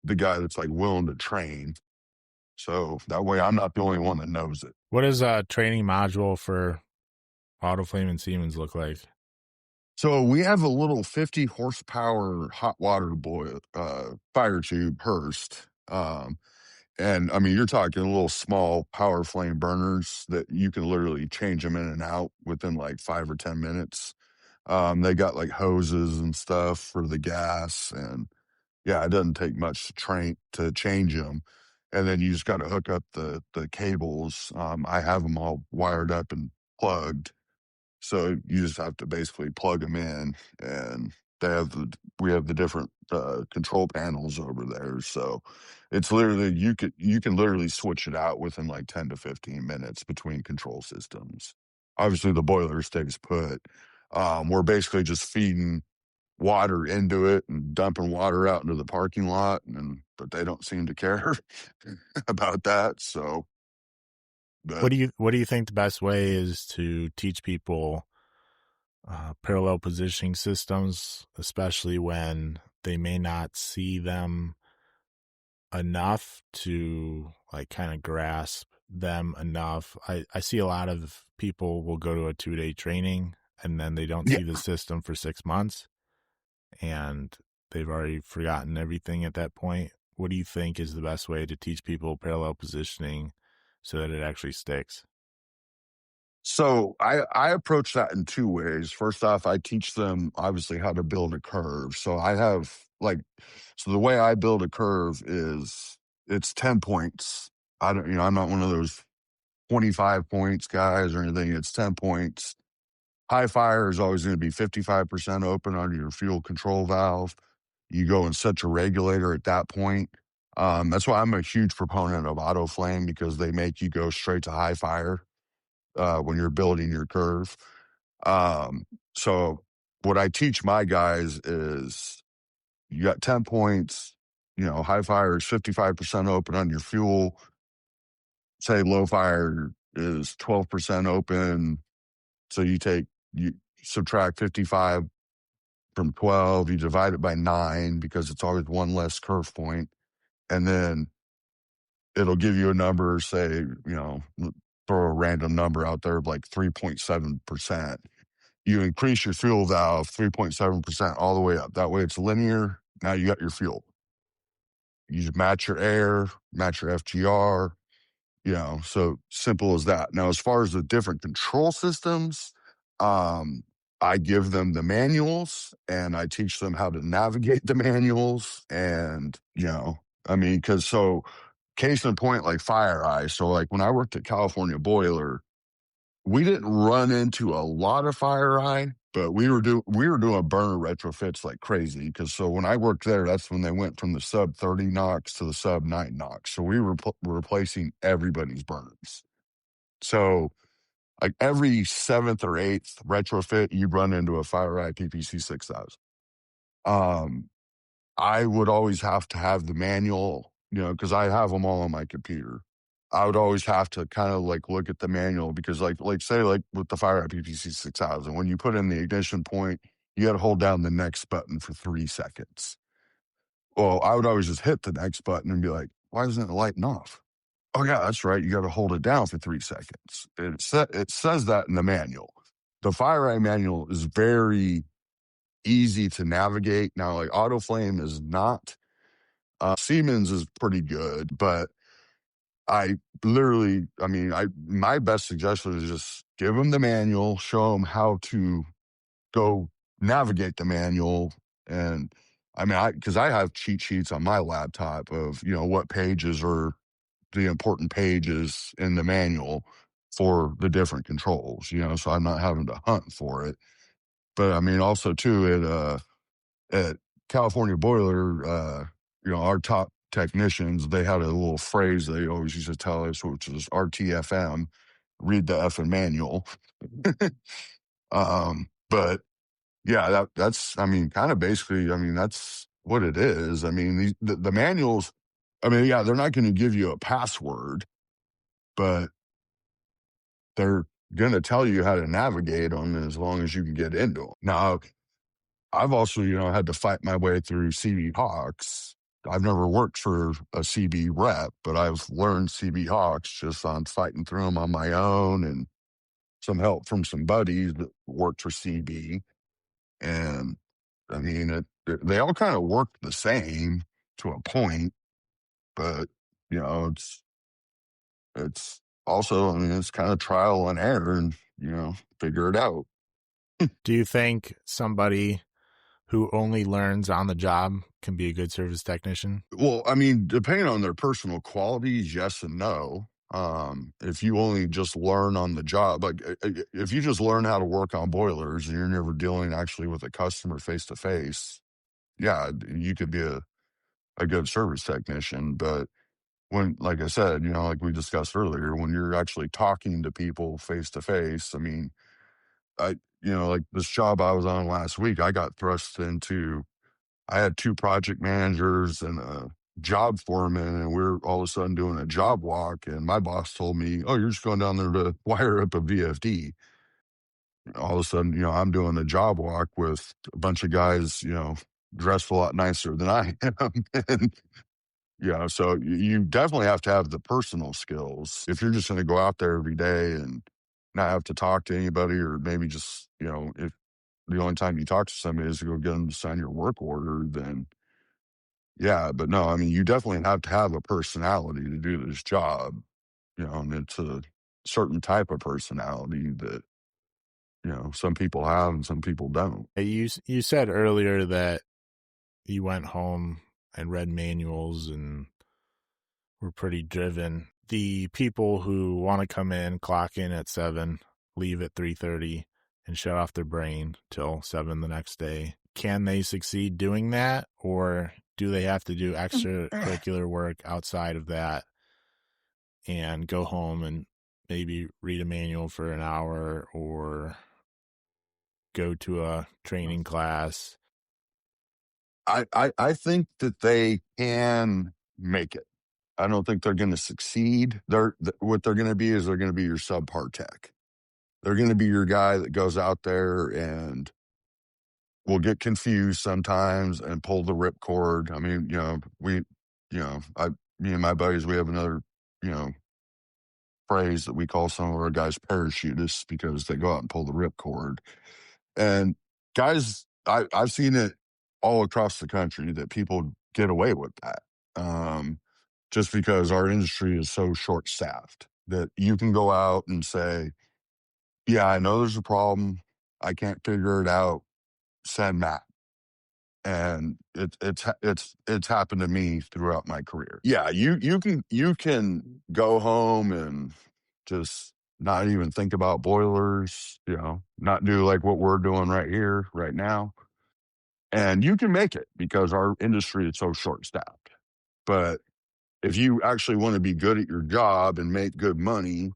the guy that's like willing to train, so that way I'm not the only one that knows it. What does a training module for Autoflame and Siemens look like? So we have a little 50 horsepower hot water boil fire tube Hurst. And I mean, you're talking little small power flame burners that you can literally change them in and out within like 5 or 10 minutes. They got like hoses and stuff for the gas, and yeah, it doesn't take much to train to change them. And then you just got to hook up the cables. I have them all wired up and plugged, so you just have to basically plug them in, and they have we have the different control panels over there. So it's literally you can literally switch it out within like 10 to 15 minutes between control systems. Obviously, the boiler stays put. We're basically just feeding water into it and dumping water out into the parking lot, and but they don't seem to care about that. So, but What do you think the best way is to teach people parallel positioning systems, especially when they may not see them enough to like kind of grasp them enough? I see a lot of people will go to a 2-day training and then they don't yeah. see the system for 6 months and they've already forgotten everything at that point. What do you think is the best way to teach people parallel positioning so that it actually sticks? So I approach that in two ways. First off, I teach them obviously how to build a curve. So I have like, so the way I build a curve is it's 10 points. I don't, I'm not one of those 25 points guys or anything. It's 10 points. High fire is always going to be 55% open on your fuel control valve. You go and set your regulator at that point. That's why I'm a huge proponent of auto flame, because they make you go straight to high fire when you're building your curve. Um, so what I teach my guys is you got 10 points, high fire is 55% open on your fuel. Say low fire is 12% open. So you subtract 55 from 12, you divide it by 9 because it's always one less curve point. And then it'll give you a number, say, throw a random number out there like 3.7%. You increase your fuel valve 3.7% all the way up. That way it's linear. Now you got your fuel. You just match your air, match your FGR, so simple as that. Now, as far as the different control systems, I give them the manuals and I teach them how to navigate the manuals. And, because so case in point, like FireEye. So, like when I worked at California Boiler, we didn't run into a lot of FireEye, but we were doing burner retrofits like crazy. Because so when I worked there, that's when they went from the sub 30 NOx to the sub 9 NOx. So we were replacing everybody's burners. So like every seventh or eighth retrofit, you run into a FireEye PPC 6000. I would always have to have the manual, because I have them all on my computer. I would always have to kind of like look at the manual, because like say like with the FireEye PPC 6000, when you put in the ignition point, you got to hold down the next button for 3 seconds. Well, I would always just hit the next button and be like, why isn't it lighting off? Oh yeah, that's right. You got to hold it down for 3 seconds. It says that in the manual. The FireEye manual is very easy to navigate. Now, like AutoFlame is not. Siemens is pretty good, but my best suggestion is just give them the manual, show them how to go navigate the manual. And because I have cheat sheets on my laptop of, what pages are the important pages in the manual for the different controls, so I'm not having to hunt for it. But also too, at California Boiler, our top technicians, they had a little phrase they always used to tell us, which was RTFM, read the effing manual. But Yeah, that's, I mean, kind of basically, I mean, that's what it is. I mean, the manuals, I mean, yeah, they're not going to give you a password, but they're going to tell you how to navigate them as long as you can get into them. Now, I've also, had to fight my way through CB Hawks. I've never worked for a CB rep, but I've learned CB Hawks just on fighting through them on my own and some help from some buddies that worked for CB. And I mean, they all kind of work the same to a point, but it's also, I mean, it's kind of trial and error, and figure it out. Do you think somebody who only learns on the job can be a good service technician? Well, I mean, depending on their personal qualities, yes and no. If you only just learn on the job, like if you just learn how to work on boilers and you're never dealing actually with a customer face to face, yeah, you could be a good service technician. But when, like I said, like we discussed earlier, when you're actually talking to people face to face, I mean, like this job I was on last week, I got thrust into, I had two project managers and a job foreman, and we're all of a sudden doing a job walk. And my boss told me, "Oh, you're just going down there to wire up a VFD." All of a sudden, I'm doing a job walk with a bunch of guys, dressed a lot nicer than I am. And, so you definitely have to have the personal skills. If you're just going to go out there every day and not have to talk to anybody, or maybe just, if the only time you talk to somebody is to go get them to sign your work order, then yeah, but no, I mean, you definitely have to have a personality to do this job, and it's a certain type of personality that, some people have and some people don't. You said earlier that you went home and read manuals and were pretty driven. The people who want to come in, clock in at 7, leave at 3:30, and shut off their brain till 7 the next day, can they succeed doing that, or do they have to do extracurricular work outside of that and go home and maybe read a manual for an hour or go to a training class? I think that they can make it. I don't think they're going to succeed. What they're going to be is they're going to be your subpar tech. They're going to be your guy that goes out there and will get confused sometimes and pull the ripcord. I mean, me and my buddies, we have another, you know, phrase that we call some of our guys parachutists because they go out and pull the ripcord. And guys, I've seen it all across the country that people get away with that. Just because our industry is so short staffed that you can go out and say, yeah, I know there's a problem. I can't figure it out. Send Matt. And it's happened to me throughout my career. Yeah, you can go home and just not even think about boilers, not do like what we're doing right here, right now. And you can make it because our industry is so short staffed. But if you actually want to be good at your job and make good money,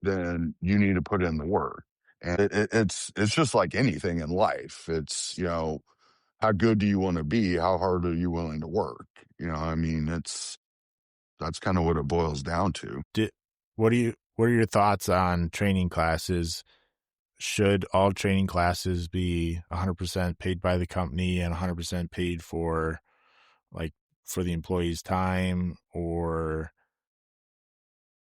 then you need to put in the work. And it's just like anything in life. It's, how good do you want to be? How hard are you willing to work? I mean, that's kind of what it boils down to. What are your thoughts on training classes? Should all training classes be 100% paid by the company and 100% paid for, like, for the employee's time, or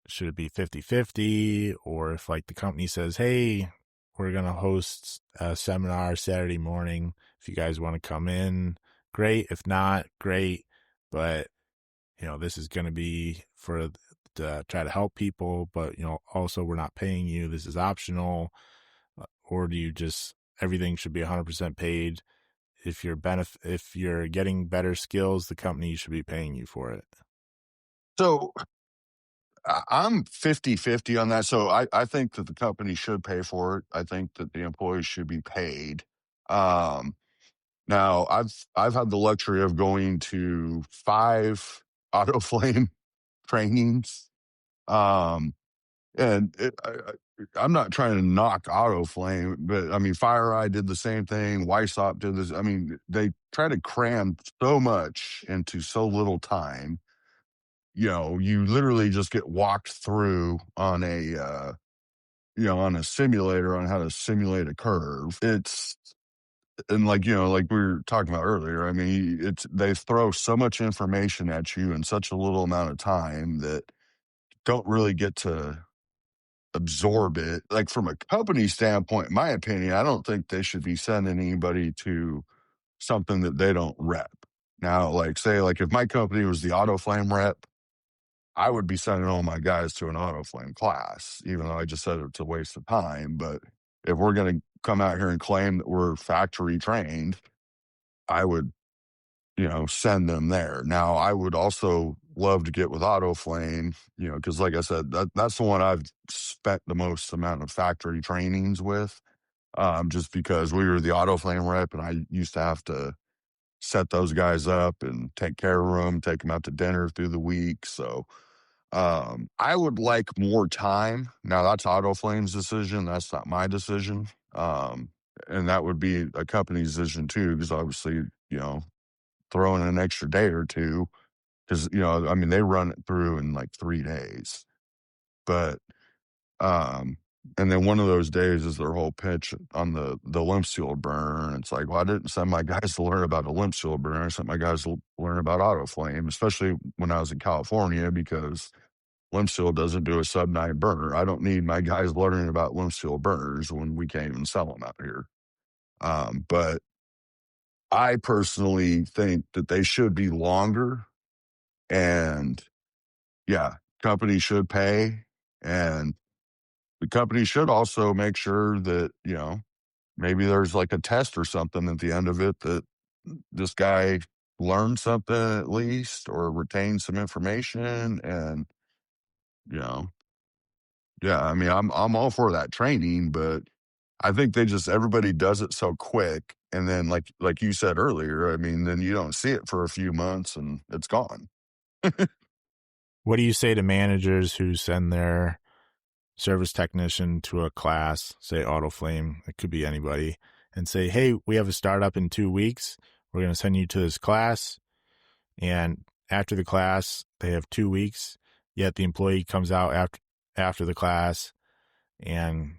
should it be 50-50? Or if, like, the company says, hey, we're going to host a seminar Saturday morning, if you guys want to come in, great. If not, great. But, this is going to be to try to help people, but, also we're not paying you. This is optional. Or do you just, everything should be 100% paid? If you're getting better skills, the company should be paying you for it. So I'm 50-50 on that. So I think that the company should pay for it. I think that the employees should be paid. Now I've had the luxury of going to 5 auto flame trainings. Um, And I'm not trying to knock AutoFlame, but I mean, FireEye did the same thing. Weissop did this. I mean, they try to cram so much into so little time. You know, you literally just get walked through on on a simulator on how to simulate a curve. And like, like we were talking about earlier, I mean, they throw so much information at you in such a little amount of time that don't really get to absorb it. Like from a company standpoint, in my opinion, I don't think they should be sending anybody to something that they don't rep. Now, like say, like if my company was the AutoFlame rep, I would be sending all my guys to an AutoFlame class, even though I just said it's a waste of time. But if we're going to come out here and claim that we're factory trained, I would, send them there. Now, I would also love to get with AutoFlame, because like I said, that's the one I've spent the most amount of factory trainings with, just because we were the AutoFlame rep and I used to have to set those guys up and take care of them, take them out to dinner through the week. So I would like more time. Now, that's AutoFlame's decision. That's not my decision. And that would be a company's decision too, because obviously, throw in an extra day or two because I mean they run it through in like 3 days, but and then one of those days is their whole pitch on the limp seal burner, and it's like, well, I didn't send my guys to learn about a limp seal burner. I sent my guys to learn about AutoFlame, especially when I was in California, because limp seal doesn't do a sub 9 burner. I don't need my guys learning about limp seal burners when we can't even sell them out here. But I personally think that they should be longer. And yeah, companies should pay. And the company should also make sure that, maybe there's like a test or something at the end of it that this guy learned something at least or retained some information. And, you know, yeah, I mean, I'm all for that training, but I think everybody does it so quick. And then like you said earlier, I mean, then you don't see it for a few months and it's gone. What do you say to managers who send their service technician to a class, say AutoFlame, it could be anybody, and say, hey, we have a startup in 2 weeks. We're going to send you to this class. And after the class, they have 2 weeks. Yet the employee comes out after the class and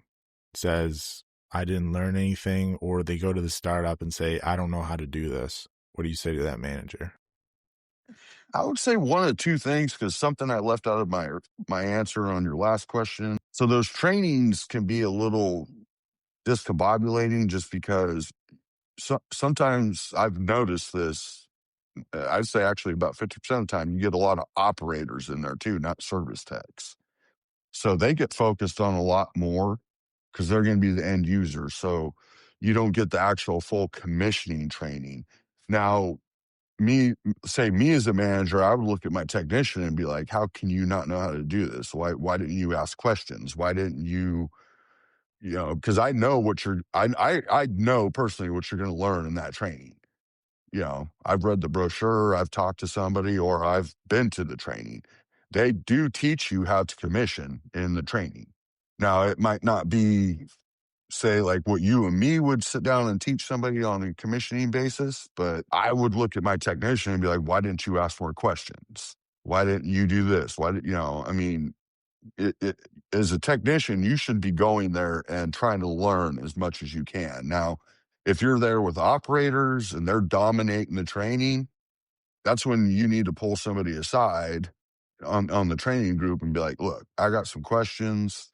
says, I didn't learn anything. Or they go to the startup and say, I don't know how to do this. What do you say to that manager? I would say one of two things, because something I left out of my answer on your last question. So those trainings can be a little discombobulating just because sometimes I've noticed this. I'd say actually about 50% of the time you get a lot of operators in there too, not service techs. So they get focused on a lot more because they're going to be the end user. So you don't get the actual full commissioning training. Now, me as a manager, I would look at my technician and be like, how can you not know how to do this? Why didn't you ask questions? Why didn't you, because I know I know personally what you're going to learn in that training. I've read the brochure, I've talked to somebody, or I've been to the training. They do teach you how to commission in the training. Now, it might not be, say, like what you and me would sit down and teach somebody on a commissioning basis, but I would look at my technician and be like, why didn't you ask more questions? Why didn't you do this? I mean, as a technician, you should be going there and trying to learn as much as you can. Now, if you're there with operators and they're dominating the training, that's when you need to pull somebody aside on the training group and be like, look, I got some questions.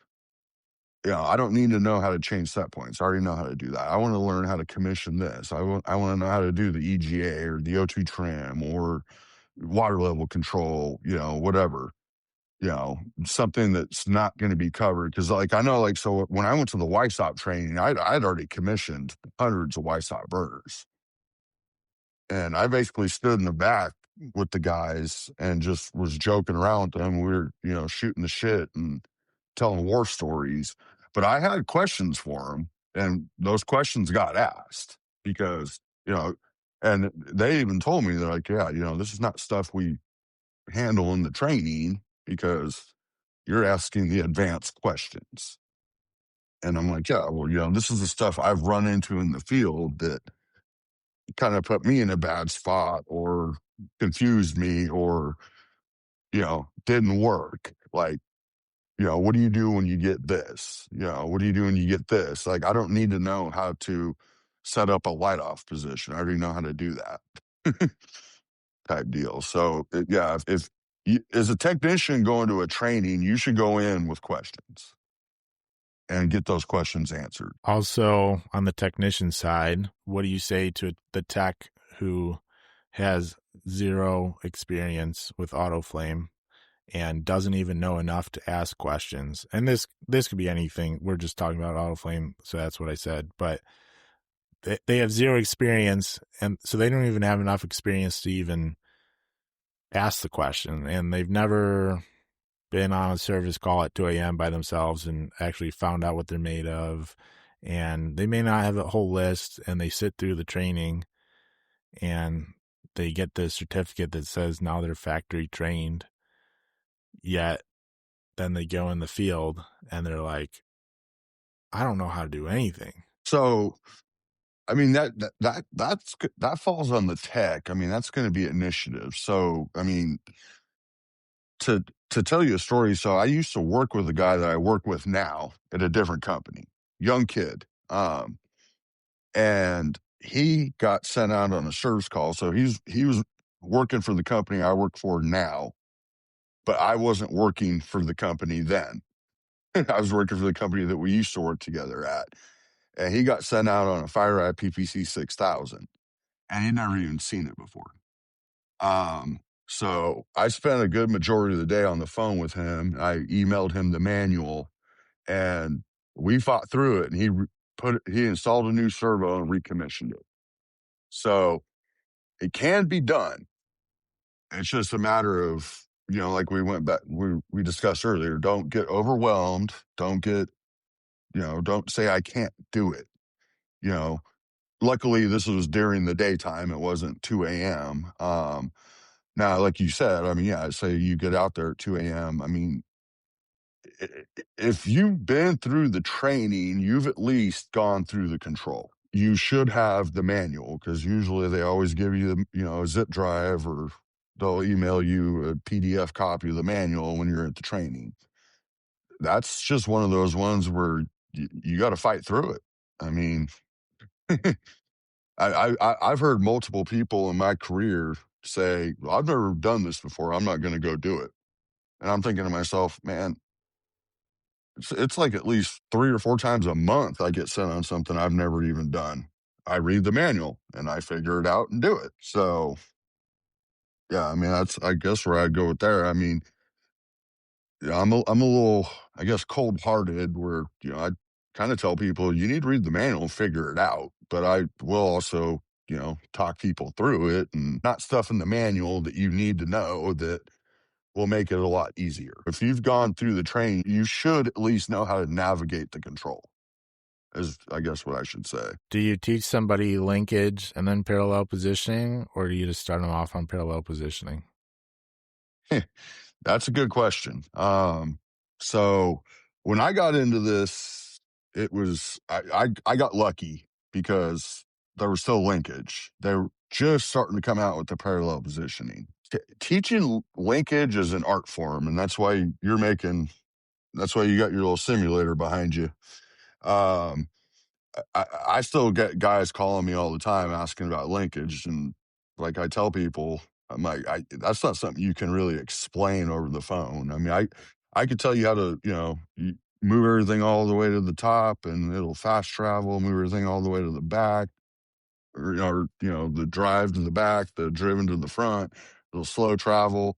I don't need to know how to change set points. I already know how to do that. I want to learn how to commission this. I want to know how to do the EGA or the O2 trim or water level control, whatever, something that's not going to be covered. Cause like, I know, like, so when I went to the Weissop training, I'd already commissioned hundreds of Weissop burners. And I basically stood in the back with the guys and just was joking around with them. We were, shooting the shit and telling war stories. But I had questions for them, and those questions got asked because, and they even told me, they're like, yeah, this is not stuff we handle in the training because You're asking the advanced questions. And I'm like, yeah, well, this is the stuff I've run into in the field that kind of put me in a bad spot or confused me or, didn't work. Like, what do you do when you get this? What do you do when you get this? Like, I don't need to know how to set up a light off position. I already know how to do that type deal. So, yeah, if you, as a technician going to a training, you should go in with questions and get those questions answered. Also, on the technician side, what do you say to the tech who has zero experience with autoflame and doesn't even know enough to ask questions? And this could be anything. We're just talking about autoflame, so that's what I said. But they have zero experience, and so they don't even have enough experience to even ask the question, and they've never been on a service call at 2 a.m. by themselves and actually found out what they're made of. And they may not have a whole list, and they sit through the training and they get the certificate that says now they're factory trained. Yet then they go in the field and they're like, I don't know how to do anything. So, I mean, that falls on the tech. I mean, that's going to be initiative. So, I mean, to tell you a story, so I used to work with a guy that I work with now at a different company, young kid, and he got sent out on a service call. So he was working for the company I work for now, but I wasn't working for the company then. I was working for the company that we used to work together at, and he got sent out on a FireEye PPC 6000, and he'd never even seen it before. So I spent a good majority of the day on the phone with him. I emailed him the manual, and we fought through it. And he installed a new servo and recommissioned it. So it can be done. It's just a matter of like we discussed earlier. Don't get overwhelmed. Don't say I can't do it. You know, Luckily this was during the daytime. It wasn't 2 a.m. Now, like you said, I mean, yeah, say you get out there at 2 a.m. I mean, if you've been through the training, you've at least gone through the control. You should have the manual because usually they always give you, a zip drive or they'll email you a PDF copy of the manual when you're at the training. That's just one of those ones where you got to fight through it. I mean, I've heard multiple people in my career say, well, I've never done this before. I'm not going to go do it. And I'm thinking to myself, man, it's like at least 3 or 4 times a month I get sent on something I've never even done. I read the manual and I figure it out and do it. So, yeah, I mean, that's, I guess, where I'd go with there. I mean, yeah, I'm a little, I guess, cold hearted where, I kind of tell people you need to read the manual and figure it out. But I will also, talk people through it and not stuff in the manual that you need to know that will make it a lot easier. If you've gone through the training, you should at least know how to navigate the control, is I guess what I should say. Do you teach somebody linkage and then parallel positioning, or do you just start them off on parallel positioning? That's a good question. So when I got into this, it was I got lucky because there was still linkage. They were just starting to come out with the parallel positioning. Teaching linkage is an art form, and that's why that's why you got your little simulator behind you. Um, I still get guys calling me all the time asking about linkage, and like I tell people, I'm like, that's not something you can really explain over the phone. I mean, I could tell you how to, move everything all the way to the top, and it'll fast travel, move everything all the way to the back, or the drive to the back, the driven to the front. It'll slow travel,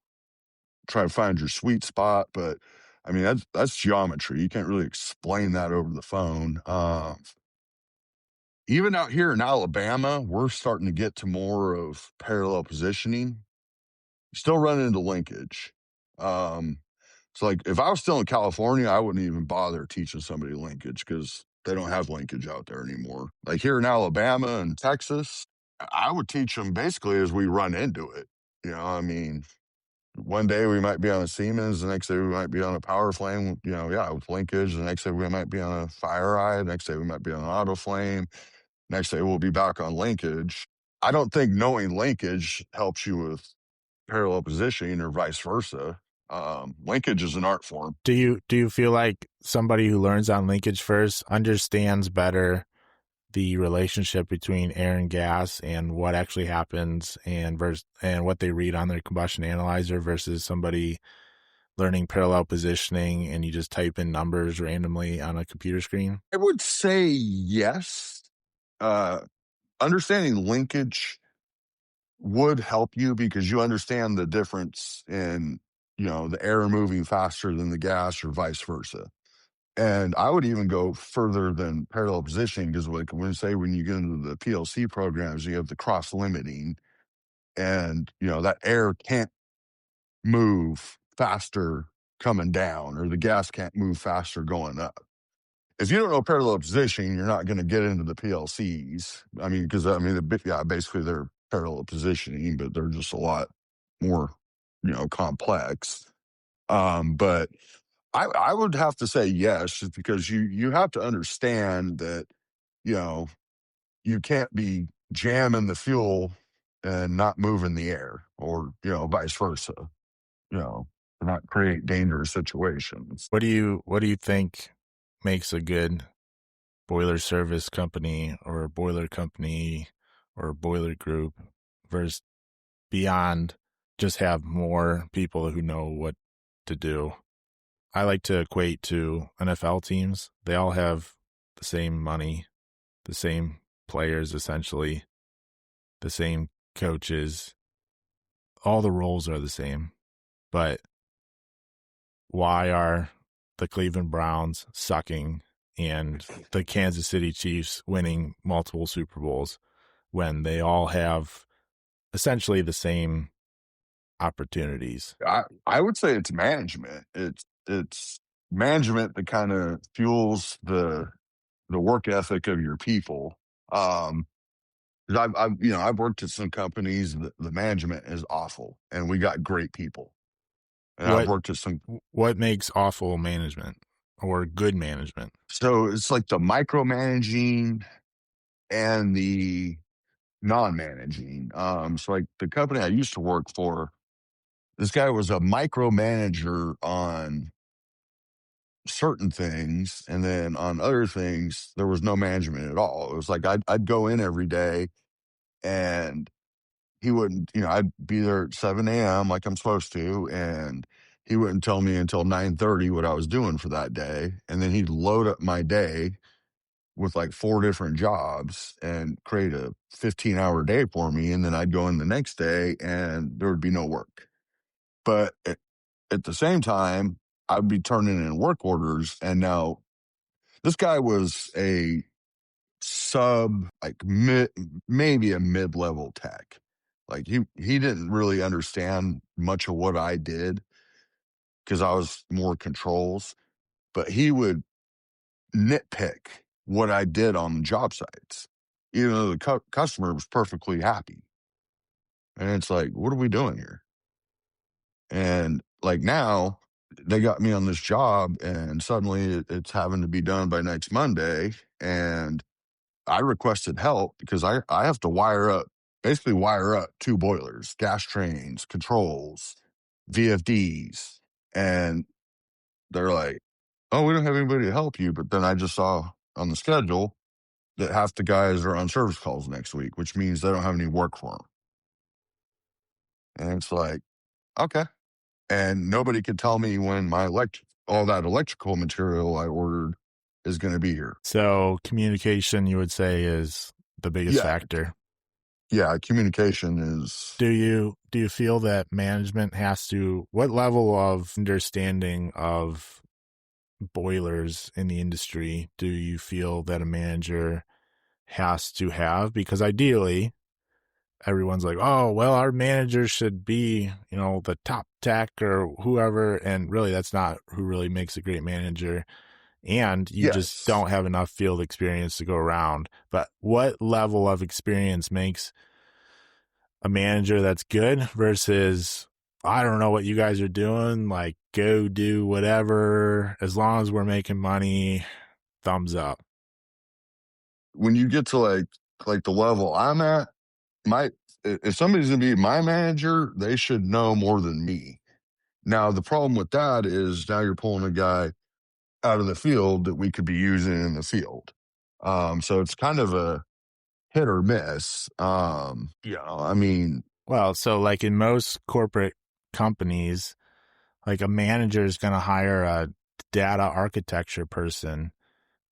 try to find your sweet spot, but I mean that's geometry. You can't really explain that over the phone. Even out here in Alabama, we're starting to get to more of parallel positioning. Still running into linkage. Um, so, like, if I was still in California, I wouldn't even bother teaching somebody linkage because they don't have linkage out there anymore. Like here in Alabama and Texas, I would teach them basically as we run into it. I mean, One day we might be on a Siemens, the next day we might be on a power flame, yeah, with linkage. The next day we might be on a fire eye. The next day we might be on an auto flame. Next day we'll be back on linkage. I don't think knowing linkage helps you with parallel positioning or vice versa. Linkage is an art form. Do you feel like somebody who learns on linkage first understands better the relationship between air and gas and what actually happens and what they read on their combustion analyzer versus somebody learning parallel positioning and you just type in numbers randomly on a computer screen? I would say yes. Uh, Understanding linkage would help you because you understand the difference in, the air moving faster than the gas or vice versa. And I would even go further than parallel positioning because, like, when you get into the PLC programs, you have the cross limiting, and that air can't move faster coming down, or the gas can't move faster going up. If you don't know parallel positioning, you're not going to get into the PLCs. I mean, because basically they're parallel positioning, but they're just a lot more, complex. But I would have to say yes, just because you have to understand that, you know, you can't be jamming the fuel and not moving the air, or, vice versa, to not create dangerous situations. What do you think makes a good boiler service company or a boiler company or a boiler group versus beyond just have more people who know what to do? I like to equate to NFL teams. They all have the same money, the same players, essentially, the same coaches. All the roles are the same. But why are the Cleveland Browns sucking and the Kansas City Chiefs winning multiple Super Bowls when they all have essentially the same opportunities? I would say it's management. It's management that kind of fuels the work ethic of your people. 'Cause I've worked at some companies that the management is awful, and we got great people. And I've What worked at some, what makes awful management or good management? so it's like the micromanaging and the non-managing. So like the company I used to work for, this guy was a micromanager on certain things, and then on other things there was no management at all. It was like I'd go in every day, and he wouldn't, I'd be there at 7 a.m. like I'm supposed to, and he wouldn't tell me until 9:30 what I was doing for that day. And then he'd load up my day with like four different jobs and create a 15-hour day for me. And then I'd go in the next day and there would be no work. But at the same time, I'd be turning in work orders. And now this guy was a sub, like maybe a mid-level tech. Like he didn't really understand much of what I did because I was more controls, but he would nitpick what I did on the job sites, even though the customer was perfectly happy. And it's like, what are we doing here? And like now, they got me on this job, and suddenly it's having to be done by next Monday. And I requested help because I have to basically wire up two boilers, gas trains, controls, VFDs. And they're like, oh, we don't have anybody to help you. But then I just saw on the schedule that half the guys are on service calls next week, which means they don't have any work for them. And it's like, okay. And nobody could tell me when all that electrical material I ordered is going to be here. So communication, you would say, is the biggest Yeah. factor. Yeah. Communication is. Do you feel that management has to, what level of understanding of boilers in the industry do you feel that a manager has to have? Because ideally, everyone's like, oh, well, our manager should be, the top tech or whoever. And really, that's not who really makes a great manager. And you just Yes. don't have enough field experience to go around. But what level of experience makes a manager that's good versus I don't know what you guys are doing. Like, go do whatever. As long as we're making money, thumbs up. When you get to like the level I'm at, my if somebody's gonna be my manager, they should know more than me. Now the problem with that is now you're pulling a guy out of the field that we could be using in the field. So it's kind of a hit or miss. I mean, Well, so like in most corporate companies, like a manager is going to hire a data architecture person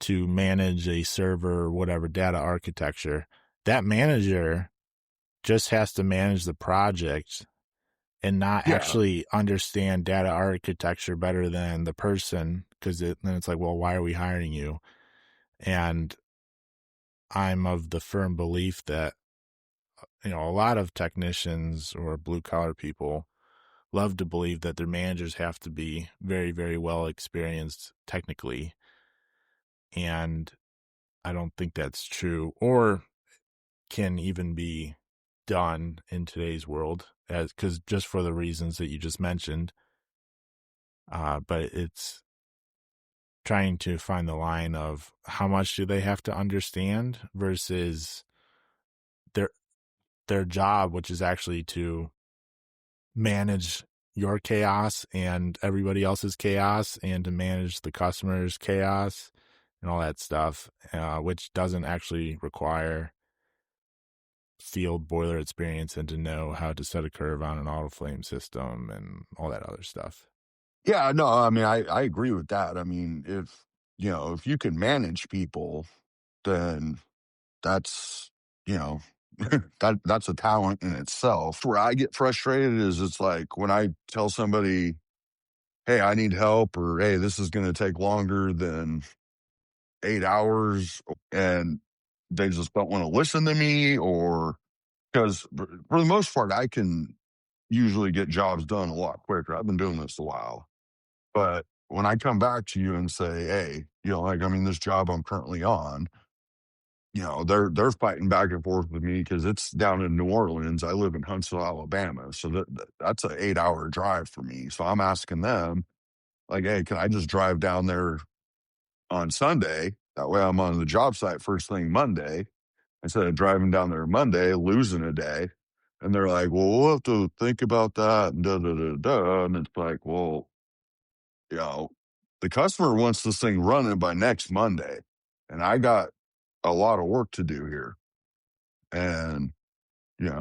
to manage a server, whatever data architecture. That manager just has to manage the project and not yeah, actually understand data architecture better than the person, because then it's like, well, why are we hiring you? And I'm of the firm belief that, a lot of technicians or blue collar people love to believe that their managers have to be very, very well experienced technically. And I don't think that's true or can even be done in today's world, as because just for the reasons that you just mentioned. But it's trying to find the line of how much do they have to understand versus their their job, which is actually to manage your chaos and everybody else's chaos and to manage the customer's chaos and all that stuff, which doesn't actually require field boiler experience and to know how to set a curve on an auto flame system and all that other stuff. yeah, no, I mean, I agree with that. I mean, if you can manage people, then that's you know that's a talent in itself. Where I get frustrated is it's like when I tell somebody, "Hey, I need help," or "Hey, this is going to take longer than 8 hours," and they just don't want to listen to me, or because for the most part, I can usually get jobs done a lot quicker. I've been doing this a while. But when I come back to you and say, "Hey, like I mean, this job I'm currently on, they're fighting back and forth with me because it's down in New Orleans. I live in Huntsville, Alabama, so that's an 8 hour drive for me. So I'm asking them, like, hey, can I just drive down there on Sunday? That way, I'm on the job site first thing Monday instead of driving down there Monday, losing a day." And they're like, "Well, we'll have to think about that." And da da da da. And it's like, well, you know, the customer wants this thing running by next Monday, and I got a lot of work to do here. And,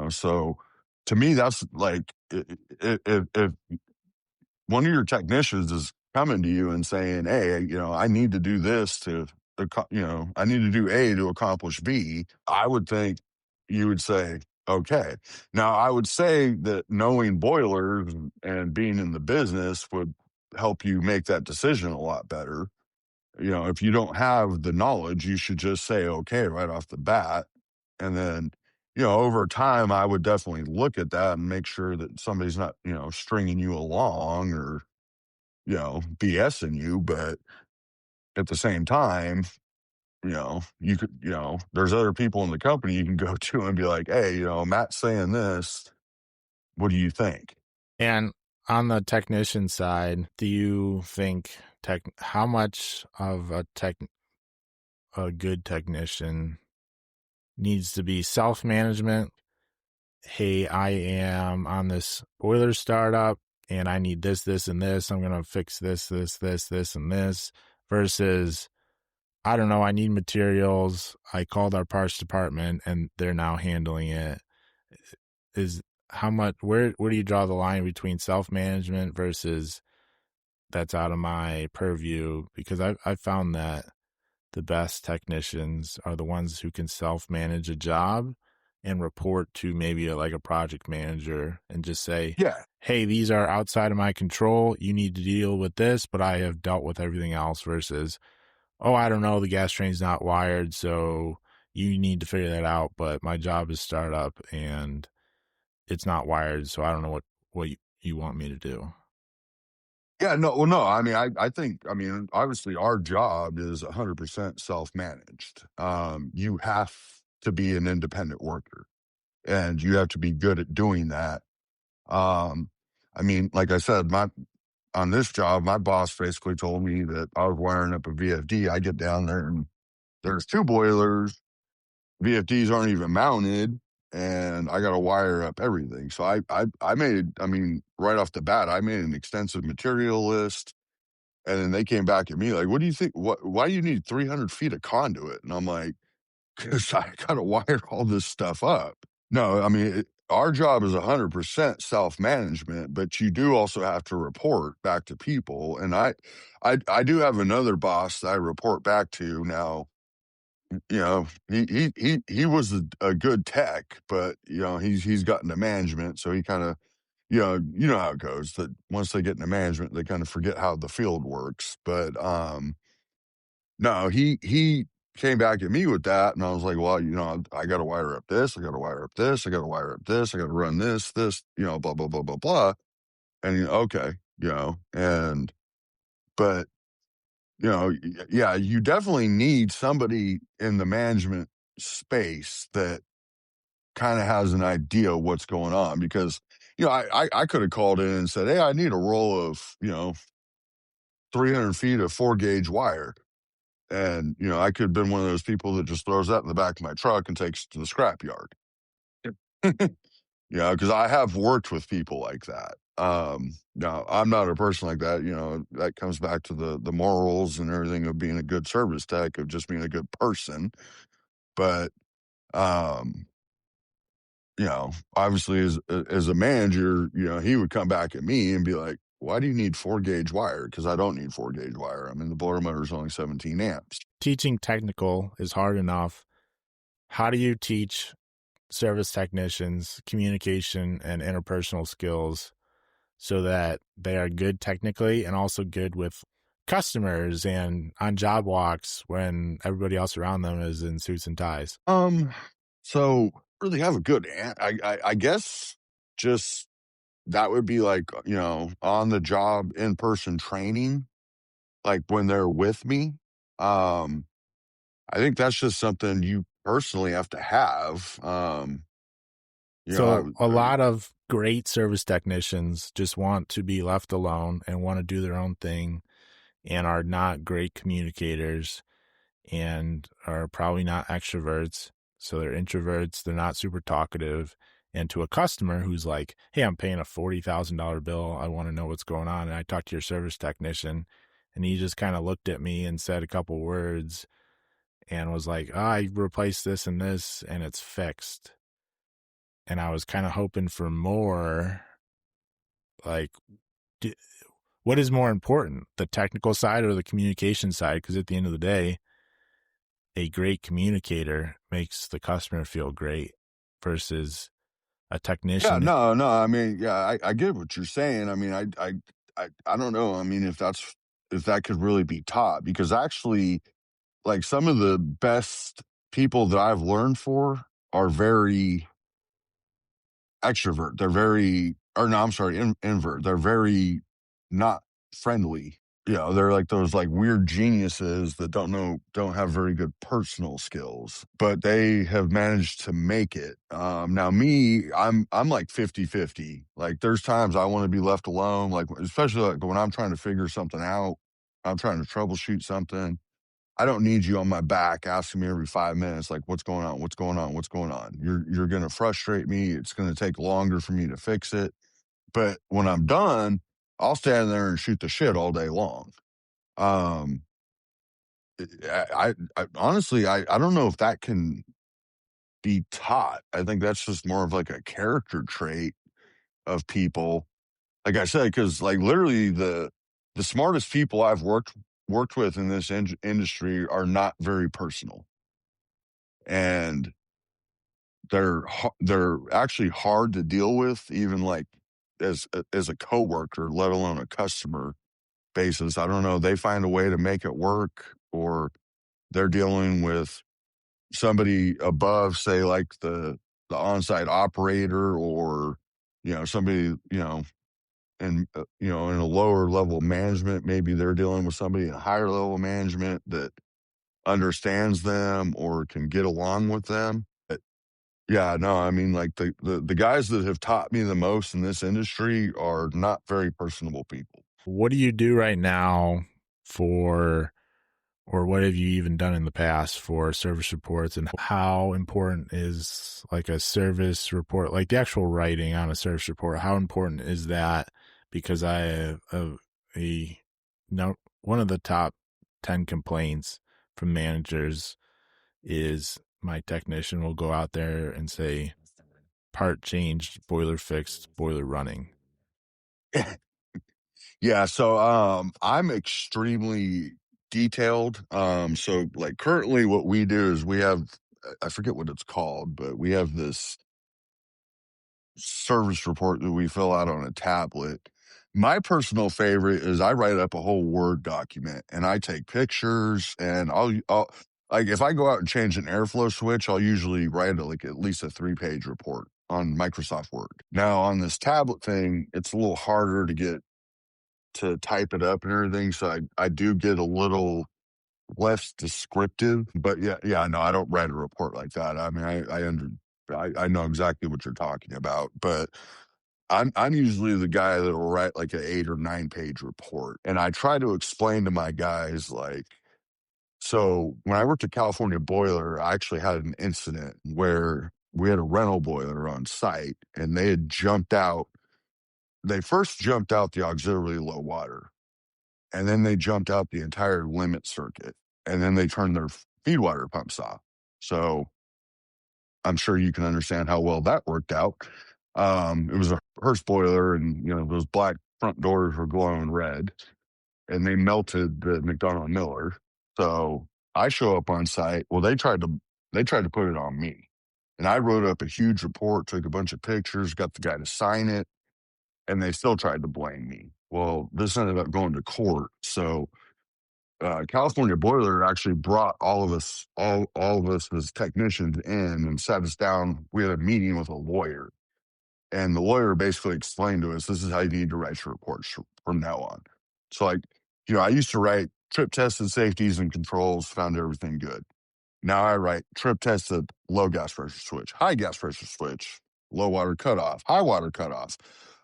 so to me, that's like, if one of your technicians is coming to you and saying, "Hey, I need to do this I need to do A to accomplish B," I would think you would say, okay. Now, I would say that knowing boilers and being in the business would help you make that decision a lot better. If you don't have the knowledge, you should just say okay right off the bat. And then, over time, I would definitely look at that and make sure that somebody's not, stringing you along or, BSing you. But at the same time, you could, there's other people in the company you can go to and be like, "Hey, Matt's saying this. What do you think?" And on the technician side, do you think how much of a good technician needs to be self-management? Hey, I am on this boiler startup and I need this, this, and this. I'm going to fix this, this, this, this, and this versus, I don't know, I need materials. I called our parts department and they're now handling it. Is how much, where do you draw the line between self-management versus that's out of my purview? Because I've found that the best technicians are the ones who can self-manage a job and report to maybe like a project manager and just say, Yeah. hey, these are outside of my control. You need to deal with this, but I have dealt with everything else versus, oh, I don't know, the gas train's not wired, so you need to figure that out. But my job is startup and it's not wired, so I don't know what you want me to do. Yeah, no, well, no, I mean, I think, I mean, obviously our job is 100% self-managed. You have to be an independent worker and you have to be good at doing that. Um, I mean, like I said, my on this job, my boss basically told me that I was wiring up a VFD. I get down there and there's two boilers. VFDs aren't even mounted, and I got to wire up everything. So I made, I mean, right off the bat, I made an extensive material list, and then they came back at me like, "What do you think? Why do you need 300 feet of conduit?" And I'm like, "Because I got to wire all this stuff up." No, I mean, our job is 100% self management, but you do also have to report back to people. And I do have another boss that I report back to now. You know, he was a good tech, but you know, he's gotten to management, so he kind of, you know how it goes. That once they get into management, they kind of forget how the field works. But no, he came back at me with that, and I was like, well, you know, I got to wire up this, I got to wire up this, I got to wire up this, I got to run this, you know, blah blah blah blah blah. And okay, you know, and but you know, yeah, you definitely need somebody in the management space that kind of has an idea of what's going on because you know I could have called in and said, hey, I need a roll of 300 feet of 4 gauge wire. And, you know, I could have been one of those people that just throws that in the back of my truck and takes it to the scrap yard. Yep. You know, because I have worked with people like that. Now, I'm not a person like that. You know, that comes back to the morals and everything of being a good service tech, of just being a good person. But, um, you know, obviously as a manager, you know, he would come back at me and be like, why do you need 4 gauge wire? Because I don't need 4 gauge wire. I mean, the blower motor is only 17 amps. Teaching technical is hard enough. How do you teach service technicians communication and interpersonal skills so that they are good technically and also good with customers and on job walks when everybody else around them is in suits and ties? So really have a good, I guess just that would be like, you know, on the job in person training, like when they're with me. Um, I think that's just something you personally have to have. You know, So a lot of great service technicians just want to be left alone and want to do their own thing and are not great communicators and are probably not extroverts. So they're introverts, they're not super talkative. And to a customer who's like, hey, I'm paying a $40,000 bill, I want to know what's going on. And I talked to your service technician, and he just kind of looked at me and said a couple words and was like, oh, I replaced this and it's fixed. And I was kind of hoping for more, like, what is more important, the technical side or the communication side? Because at the end of the day, a great communicator makes the customer feel great versus a yeah, technician. no, I mean, yeah, I get what you're saying. I mean, I don't know. I mean, if that could really be taught, because actually, like some of the best people that I've learned for are very extrovert. They're very, or no, I'm sorry, invert. They're very not friendly. You know, they're like those like weird geniuses that don't have very good personal skills, but they have managed to make it. Now me, I'm like 50-50. Like there's times I want to be left alone, like especially like when I'm trying to figure something out, I'm trying to troubleshoot something. I don't need you on my back asking me every 5 minutes, like, what's going on? What's going on? What's going on? You're going to frustrate me. It's going to take longer for me to fix it. But when I'm done, I'll stand there and shoot the shit all day long. Um, I honestly, I don't know if that can be taught. I think that's just more of like a character trait of people. Like I said, because like literally the smartest people I've worked with in this industry are not very personal, and they're actually hard to deal with, even like as a coworker, let alone a customer basis. I don't know. They find a way to make it work, or they're dealing with somebody above, say like the on-site operator, or somebody in a lower level management. Maybe they're dealing with somebody in higher level management that understands them or can get along with them. Yeah, no, I mean, like the guys that have taught me the most in this industry are not very personable people. What do you do right now for, or what have you even done in the past for service reports, and how important is like a service report, like the actual writing on a service report? How important is that? Because I have a no, one of the top 10 complaints from managers is my technician will go out there and say, part changed, boiler fixed, boiler running. Yeah, so I'm extremely detailed. So like currently what we do is we have, I forget what it's called, but we have this service report that we fill out on a tablet. My personal favorite is I write up a whole Word document and I take pictures, and I'll like if I go out and change an airflow switch, I'll usually write like at least a 3-page report on Microsoft Word. Now on this tablet thing, it's a little harder to get to type it up and everything. So I do get a little less descriptive, but yeah, no, I don't write a report like that. I mean, I know exactly what you're talking about, but I'm usually the guy that will write like an 8 or 9 page report. And I try to explain to my guys, like, so when I worked at California Boiler, I actually had an incident where we had a rental boiler on site and they had jumped out. They first jumped out the auxiliary low water, and then they jumped out the entire limit circuit, and then they turned their feed water pumps off. So I'm sure you can understand how well that worked out. It was a Hearst boiler, and those black front doors were glowing red, and they melted the McDonnell Miller. So I show up on site. Well, they tried to put it on me, and I wrote up a huge report, took a bunch of pictures, got the guy to sign it, and they still tried to blame me. Well, this ended up going to court. So California Boiler actually brought all of us as technicians in and sat us down. We had a meeting with a lawyer, and the lawyer basically explained to us, this is how you need to write your reports from now on. So, like, I used to write trip tested safeties and controls, found everything good. Now I write trip tested low gas pressure switch, high gas pressure switch, low water cutoff, high water cutoff,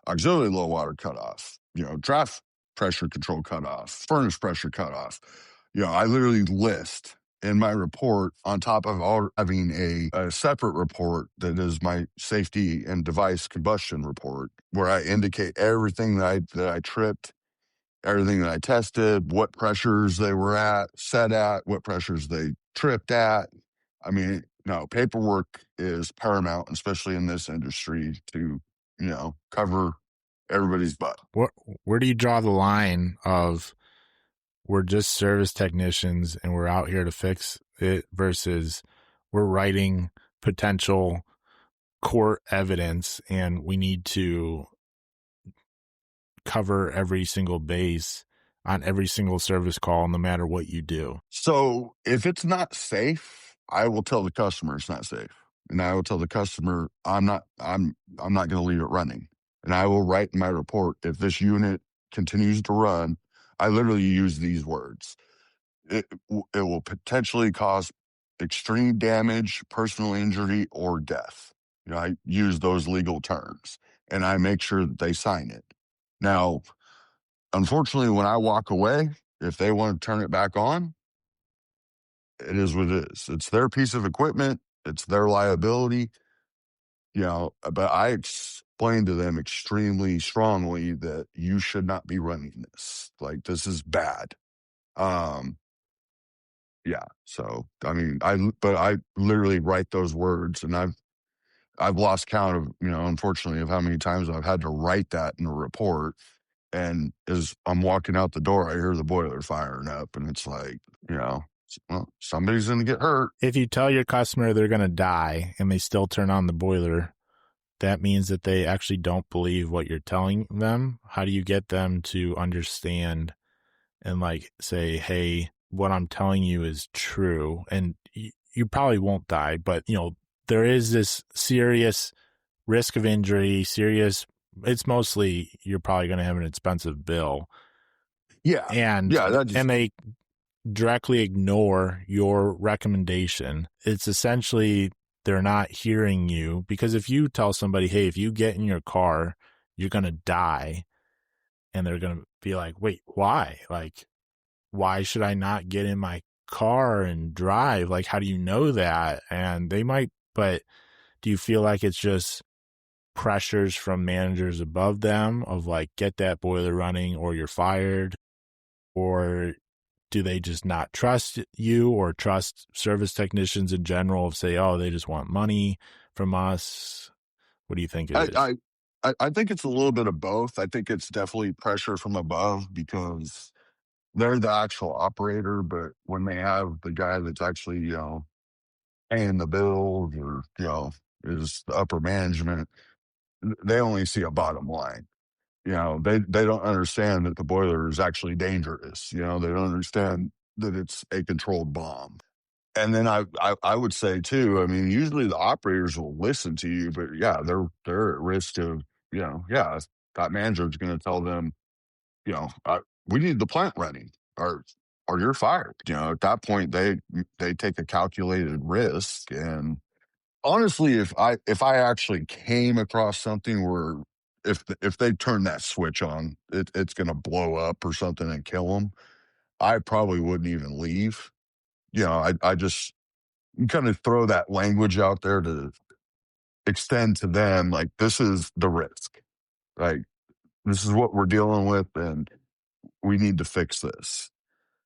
auxiliary low water cutoff, draft pressure control cutoff, furnace pressure cutoff. I literally list in my report, on top of all having a separate report that is my safety and device combustion report, where I indicate everything that I tripped, everything that I tested, what pressures they were set at, what pressures they tripped at. I mean, no, paperwork is paramount, especially in this industry, to, cover everybody's butt. Where do you draw the line of, we're just service technicians and we're out here to fix it, versus we're writing potential court evidence and we need to cover every single base on every single service call, no matter what you do? So if it's not safe, I will tell the customer it's not safe. And I will tell the customer I'm not going to leave it running. And I will write in my report, if this unit continues to run, I literally use these words. It will potentially cause extreme damage, personal injury, or death. I use those legal terms, and I make sure that they sign it. Now, unfortunately, when I walk away, if they want to turn it back on, it is what it is. It's their piece of equipment. It's their liability. But I explained to them extremely strongly that you should not be running this. Like, this is bad. Um, yeah. So, I mean, I literally write those words, and I've lost count of, unfortunately, of how many times I've had to write that in a report. And as I'm walking out the door, I hear the boiler firing up, and it's like, well, somebody's going to get hurt. If you tell your customer they're going to die and they still turn on the boiler, that means that they actually don't believe what you're telling them. How do you get them to understand and like say, hey, what I'm telling you is true? And you probably won't die, but there is this serious risk of injury, it's mostly you're probably going to have an expensive bill. Yeah. And they directly ignore your recommendation. It's essentially they're not hearing you. Because if you tell somebody, hey, if you get in your car, you're going to die, and they're going to be like, wait, why? Like, why should I not get in my car and drive? Like, how do you know that? And they might, but do you feel like it's just pressures from managers above them of like, get that boiler running or you're fired? Or do they just not trust you or trust service technicians in general of say, oh, they just want money from us? What do you think it I, is? I I think it's a little bit of both. I think it's definitely pressure from above because they're the actual operator, but when they have the guy that's actually, paying the bills or, is the upper management, they only see a bottom line. They don't understand that the boiler is actually dangerous. They don't understand that it's a controlled bomb. And then I would say too, I mean, usually the operators will listen to you, but yeah, they're at risk of, yeah, that manager's going to tell them, we need the plant running or you're fired. At that point they take a calculated risk. And honestly, if I actually came across something where if they turn that switch on, it's going to blow up or something and kill them, I probably wouldn't even leave. I just kind of throw that language out there to extend to them like this is the risk. Like this is what we're dealing with and we need to fix this.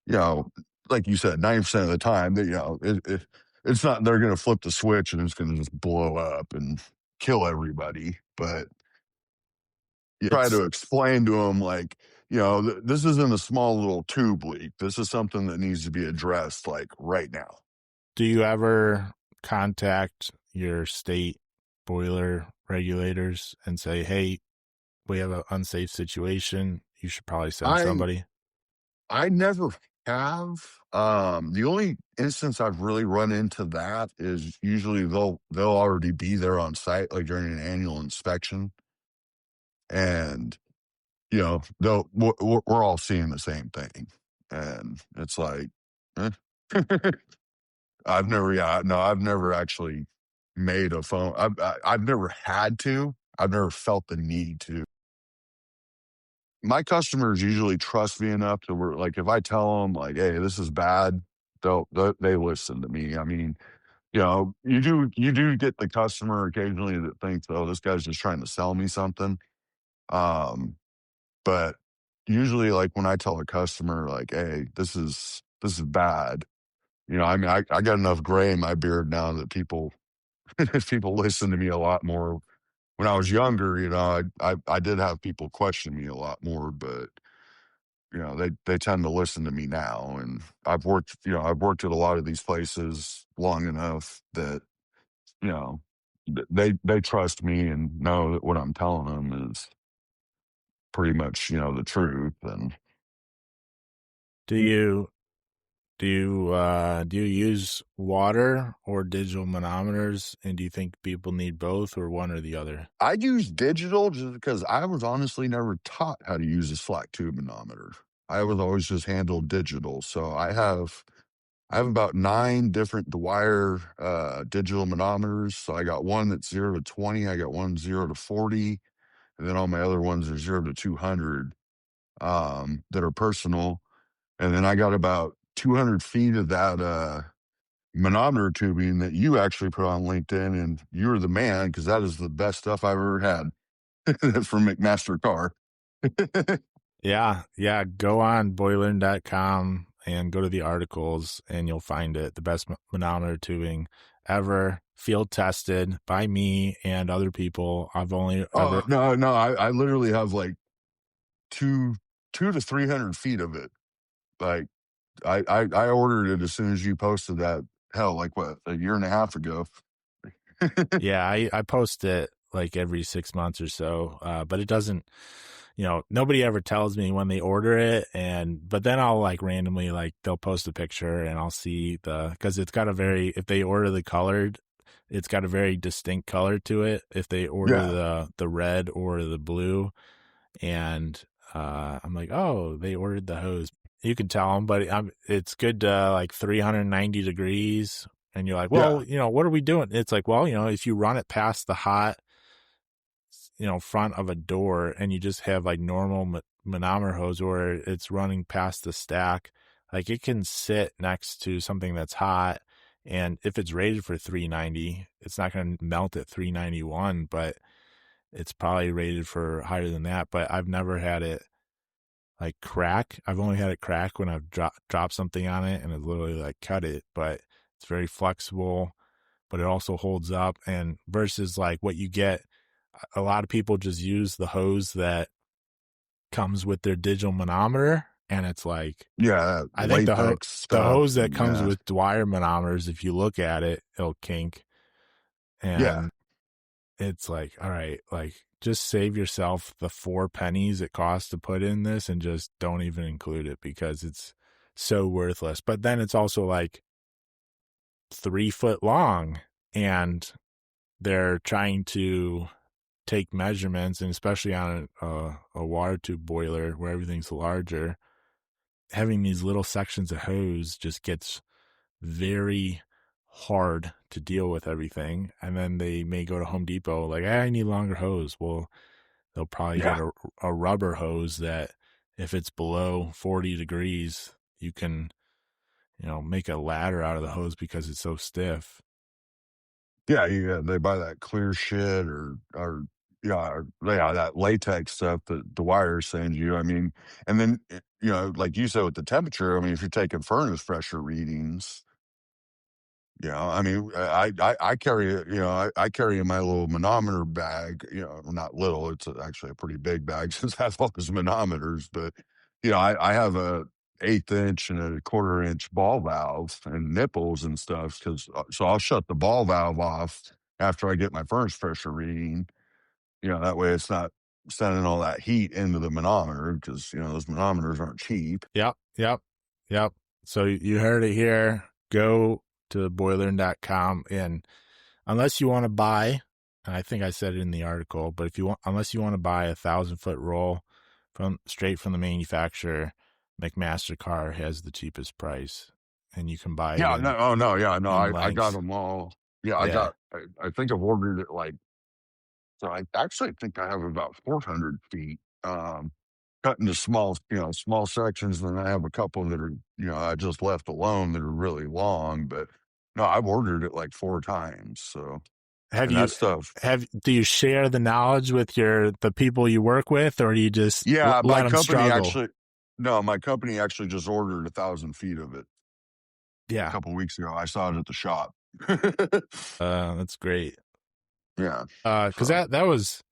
You know, like you said, 90% of the time that, it's not they're gonna flip the switch and it's gonna just blow up and kill everybody. But you try It's to explain to them like, this isn't a small little tube leak. This is something that needs to be addressed like right now. Do you ever contact your state boiler regulators and say, hey, we have an unsafe situation. You should probably send I somebody? I never have. The only instance I've really run into that is usually they'll already be there on site, like during an annual inspection, and we're all seeing the same thing, and it's like, eh. I've never actually made a phone. I've never had to. I've never felt the need to. My customers usually trust me enough to where, like, if I tell them, like, "Hey, this is bad," they listen to me. I mean, you do get the customer occasionally that thinks, "Oh, this guy's just trying to sell me something." Um, but usually, like, when I tell a customer, like, "Hey, this is bad," I mean, I got enough gray in my beard now that people people listen to me a lot more. When I was younger, I did have people question me a lot more, but they tend to listen to me now. And I've worked at a lot of these places long enough that, you know, they trust me and know that what I'm telling them is pretty much, the truth. And Do you do you use water or digital manometers, and do you think people need both or one or the other? I use digital just because I was honestly never taught how to use a slack tube manometer. I was always just handled digital. So I have about 9 different Dwyer, digital manometers. So I got one that's 0 to 20, I got one 0 to 40, and then all my other ones are 0 to 200, that are personal. And then I got about 200 feet of that, manometer tubing that you actually put on LinkedIn, and you're the man because that is the best stuff I've ever had from McMaster Car. Yeah, yeah. Go on boiler.com and go to the articles, and you'll find it. The best manometer tubing ever, field tested by me and other people. I've only Oh, ever, no, no, I literally have, like, 2 to 300 feet of it. Like, I ordered it as soon as you posted that, hell, like, what, a year and a half ago? yeah, I post it like every 6 months or so, but it doesn't, nobody ever tells me when they order it. But then I'll like randomly, like they'll post a picture and I'll see because it's got if they order the colored, it's got a very distinct color to it. If they order Yeah. the red or the blue, and I'm like, oh, they ordered the hose. You can tell them, but it's good to like 390 degrees And you're like, Yeah. well, what are we doing? It's like, well, if you run it past the hot, front of a door and you just have like normal manometer hose or it's running past the stack, like it can sit next to something that's hot. And if it's rated for 390, it's not going to melt at 391, but it's probably rated for higher than that. But I've never had it like crack. I've only had it crack when I've dropped something on it and it literally like cut it, but it's very flexible, but it also holds up. And versus like what you get, a lot of people just use the hose that comes with their digital manometer. And it's like, Yeah. I think Latex the hose stuff. that And comes yeah. with wire manometers, if you look at it, it'll kink. Yeah. And it's like, all right, like just save yourself the 4 pennies it costs to put in this and just don't even include it because it's so worthless. But then it's also like 3 foot long and they're trying to take measurements, and especially on a water tube boiler where everything's larger, having these little sections of hose just gets very hard to deal with everything. And then they may go to Home Depot like, I need longer hose. Well, they'll probably Yeah. get a rubber hose that if it's below 40 degrees, you can, make a ladder out of the hose because it's so stiff. Yeah. Yeah. They buy that clear shit yeah, yeah, that latex stuff that the wire sends you. I mean, and then, like you said with the temperature, I mean, if you're taking furnace pressure readings, I mean, I carry it, I carry in my little manometer bag, well, not little, it's actually a pretty big bag since I have all those manometers, but, I have a 1/8 inch and a 1/4 inch ball valve and nipples and stuff so I'll shut the ball valve off after I get my furnace pressure reading, that way it's not sending all that heat into the manometer because, those manometers aren't cheap. Yep, yep, yep. So you heard it here. Go to boilerin.com, and unless you want to buy, and I think I said it in the article, but unless you want to buy 1,000-foot roll straight from the manufacturer, McMaster-Carr has the cheapest price, and you can buy it Yeah, no, oh no, yeah, no, in I got lengths. them all. Yeah, Yeah. I think I've ordered it like, so I actually think I have about 400 feet, cut into small sections. And then I have a couple that are, I just left alone that are really long, but no, I've ordered it like 4 times. So, Have and that you stuff, do you share the knowledge with the people you work with, or do you just yeah, let them struggle? my company actually just ordered 1,000 feet of it a Yeah. couple weeks ago. I saw it at the shop. That's great. Yeah. Because So, that was,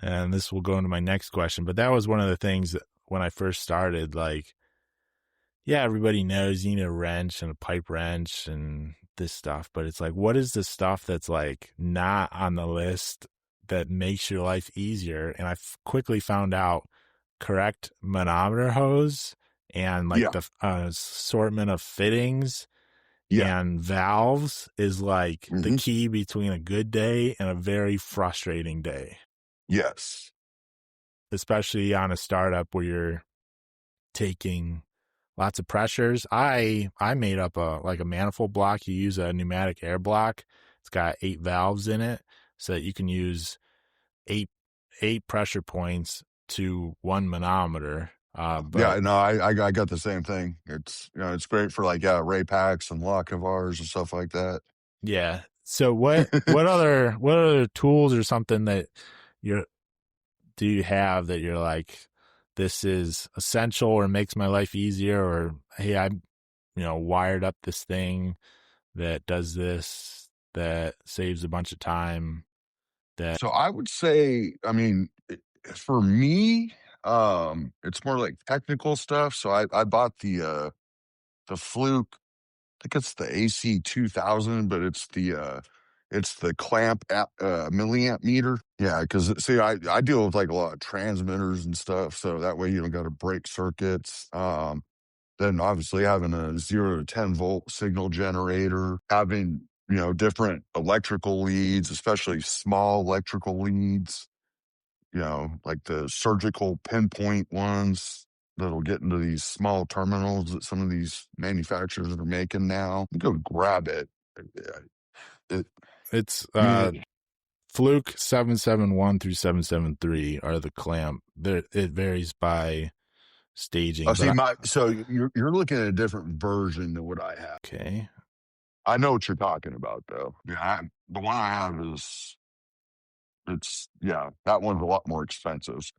and this will go into my next question, but that was one of the things that when I first started, like, yeah, everybody knows you need a wrench and a pipe wrench and this stuff, but it's like, what is the stuff that's like not on the list that makes your life easier? And I quickly found out correct manometer hose and like yeah, the assortment of fittings yeah. and valves is like the Hmm. key between a good day and a very frustrating day, Yes. especially on a startup where you're taking lots of pressures. I made up a manifold block. You use a pneumatic air block. It's got 8 valves in it, so that you can use eight pressure points to one manometer. But Yeah, no, I got the same thing. It's it's great for like Ray packs and Locavars and stuff like that. yeah. So what other tools or something that you do you have that you're like, this is essential or makes my life easier, or hey, I wired up this thing that does this, that saves a bunch of time, that So I would say, I mean, for me, it's more like technical stuff. So I bought the Fluke. I think it's the AC 2000, but it's the clamp milliamp meter. Yeah, because see, I deal with like a lot of transmitters and stuff, so that way you don't got to break circuits. Then obviously having a 0 to 10 volt signal generator, having, different electrical leads, especially small electrical leads, like the surgical pinpoint ones. that'll get into these small terminals that some of these manufacturers are making now. Go grab it. It It's I mean, it, Fluke 771 through 773 are the clamp. It varies by oh, staging, see, but so you're looking at a different version than what I have. okay. I know what you're talking about, though. Yeah, the one I have is yeah, that one's a lot more expensive.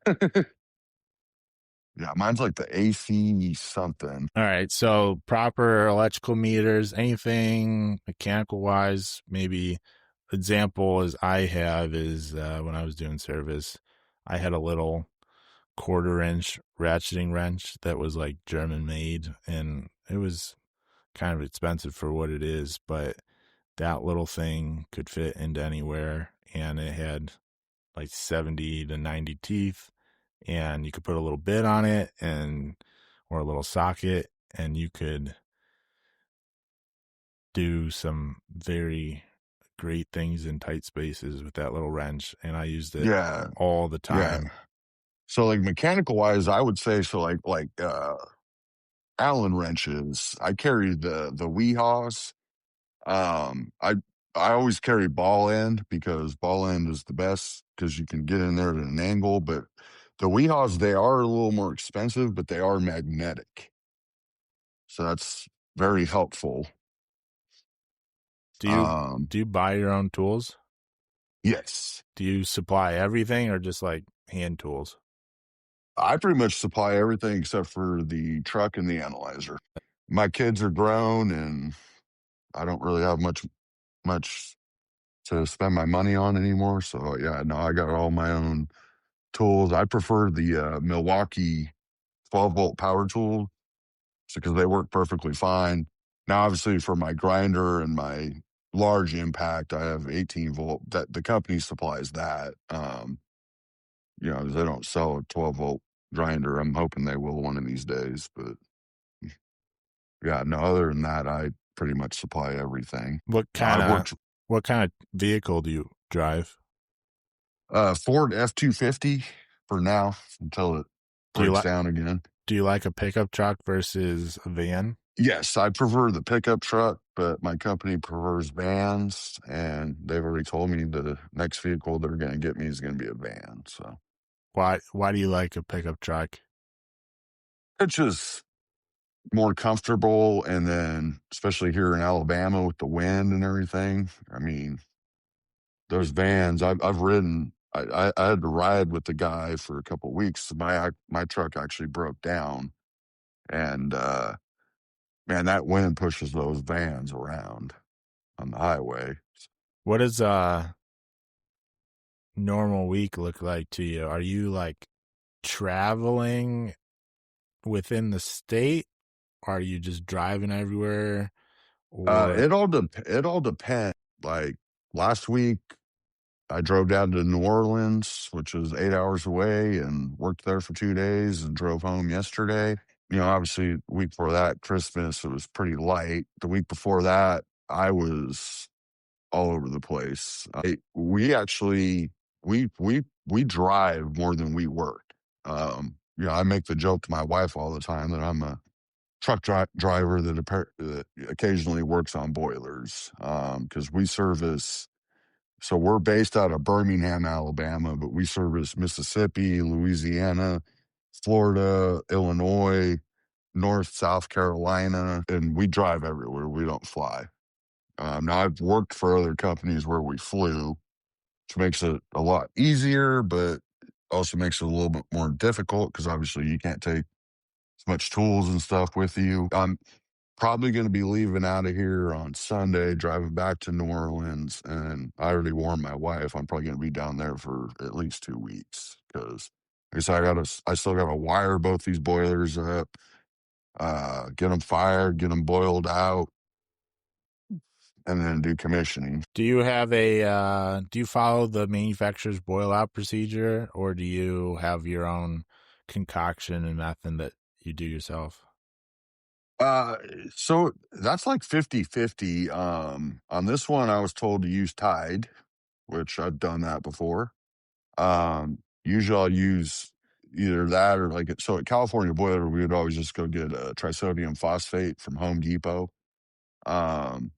Yeah, mine's like the AC something. All right. So proper electrical meters, anything mechanical wise, maybe example as I have is when I was doing service, I had a little quarter-inch ratcheting wrench that was like German made, and it was kind of expensive for what it is, but that little thing could fit into anywhere, and it had like 70 to 90 teeth, and you could put a little bit on it and or a little socket, and you could do some very great things in tight spaces with that little wrench, and I used it Yeah, all the yeah. time. So like mechanical wise, I would say so like Allen wrenches. I carry the Weehaws. I always carry ball end because ball end is the best because you can get in there at an angle. But the Weehaws, they are a little more expensive, but they are magnetic, so that's very helpful. Do you Um, do you buy your own tools? yes, Do you supply everything or just like hand tools? I pretty much supply everything except for the truck and the analyzer. My kids are grown, and I don't really have much to spend my money on anymore. So yeah, no, I got all my own tools. I prefer the Milwaukee 12-volt power tool because they work perfectly fine. Now, obviously, for my grinder and my large impact, I have 18-volt. That the company supplies that. They don't sell a 12-volt grinder. I'm hoping they will one of these days. But yeah, no. Other than that, I pretty much supply everything. What kind I've of worked what kind of vehicle do you drive? Ford F-250 for now until it Do you breaks like down again. do you like a pickup truck versus a van? Yes, I prefer the pickup truck, but my company prefers vans, and they've already told me the next vehicle they're going to get me is going to be a van. So Why do you like a pickup truck? it's just more comfortable, and then especially here in Alabama with the wind and everything. I mean, those vans I've ridden. I had to ride with the guy for a couple of weeks. My truck actually broke down, and man, that wind pushes those vans around on the highway. What does a normal week look like to you? Are you like traveling within the state? Are you just driving everywhere? Or It all depends. Like last week, I drove down to New Orleans, which is 8 hours away, and worked there for 2 days, and drove home yesterday. Obviously, the week before that, Christmas, it was pretty light. The week before that, I was all over the place. We actually we drive more than we work. I make the joke to my wife all the time that I'm a truck driver that occasionally works on boilers because we service. So we're based out of Birmingham, Alabama, but we service Mississippi, Louisiana, Florida, Illinois, North, South Carolina, and we drive everywhere. We don't fly. Now, I've worked for other companies where we flew, which makes it a lot easier, but also makes it a little bit more difficult because obviously you can't take as much tools and stuff with you. I'm probably going to be leaving out of here on Sunday, driving back to New Orleans, and I already warned my wife I'm probably going to be down there for at least 2 weeks because I guess I still got to wire both these boilers up, get them fired, get them boiled out, and then do commissioning. do you have do you follow the manufacturer's boil out procedure, or do you have your own concoction and method that you do yourself? Uh, so that's like 50-50. On this one, I was told to use Tide, which I've done that before. Usually I'll use either that or like, so at California Boiler, we would always just go get a trisodium phosphate from Home Depot. Um,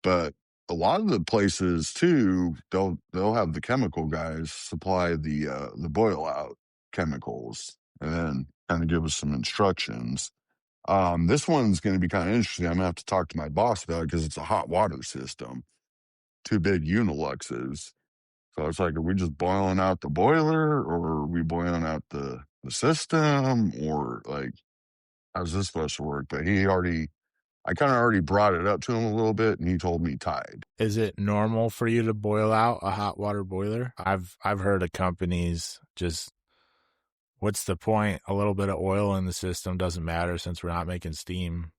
but a lot of the places too, they'll have the chemical guys supply the boil out chemicals and then kind of give us some instructions. This one's going to be kind of interesting. I'm gonna have to talk to my boss about it because it's a hot water system, two big Uniluxes. So it's like, are we just boiling out the boiler, or are we boiling out the system, or like, how's this supposed to work? But I kind of already brought it up to him a little bit, and he told me Tide. Is it normal for you to boil out a hot water boiler? I've heard of companies just, what's the point? A little bit of oil in the system doesn't matter since we're not making steam.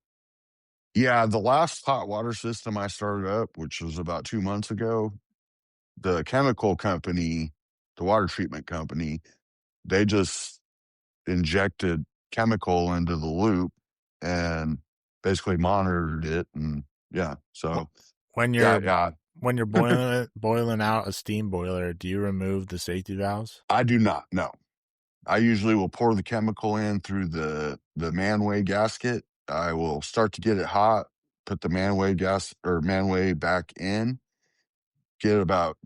Yeah, the last hot water system I started up, which was about 2 months ago, the chemical company, the water treatment company, they just injected chemical into the loop and basically monitored it. And yeah, so When yeah, you're yeah, when you're boiling out a steam boiler, do you remove the safety valves? I do not. No, I usually will pour the chemical in through the manway gasket. I will start to get it hot, put the manway back in, get about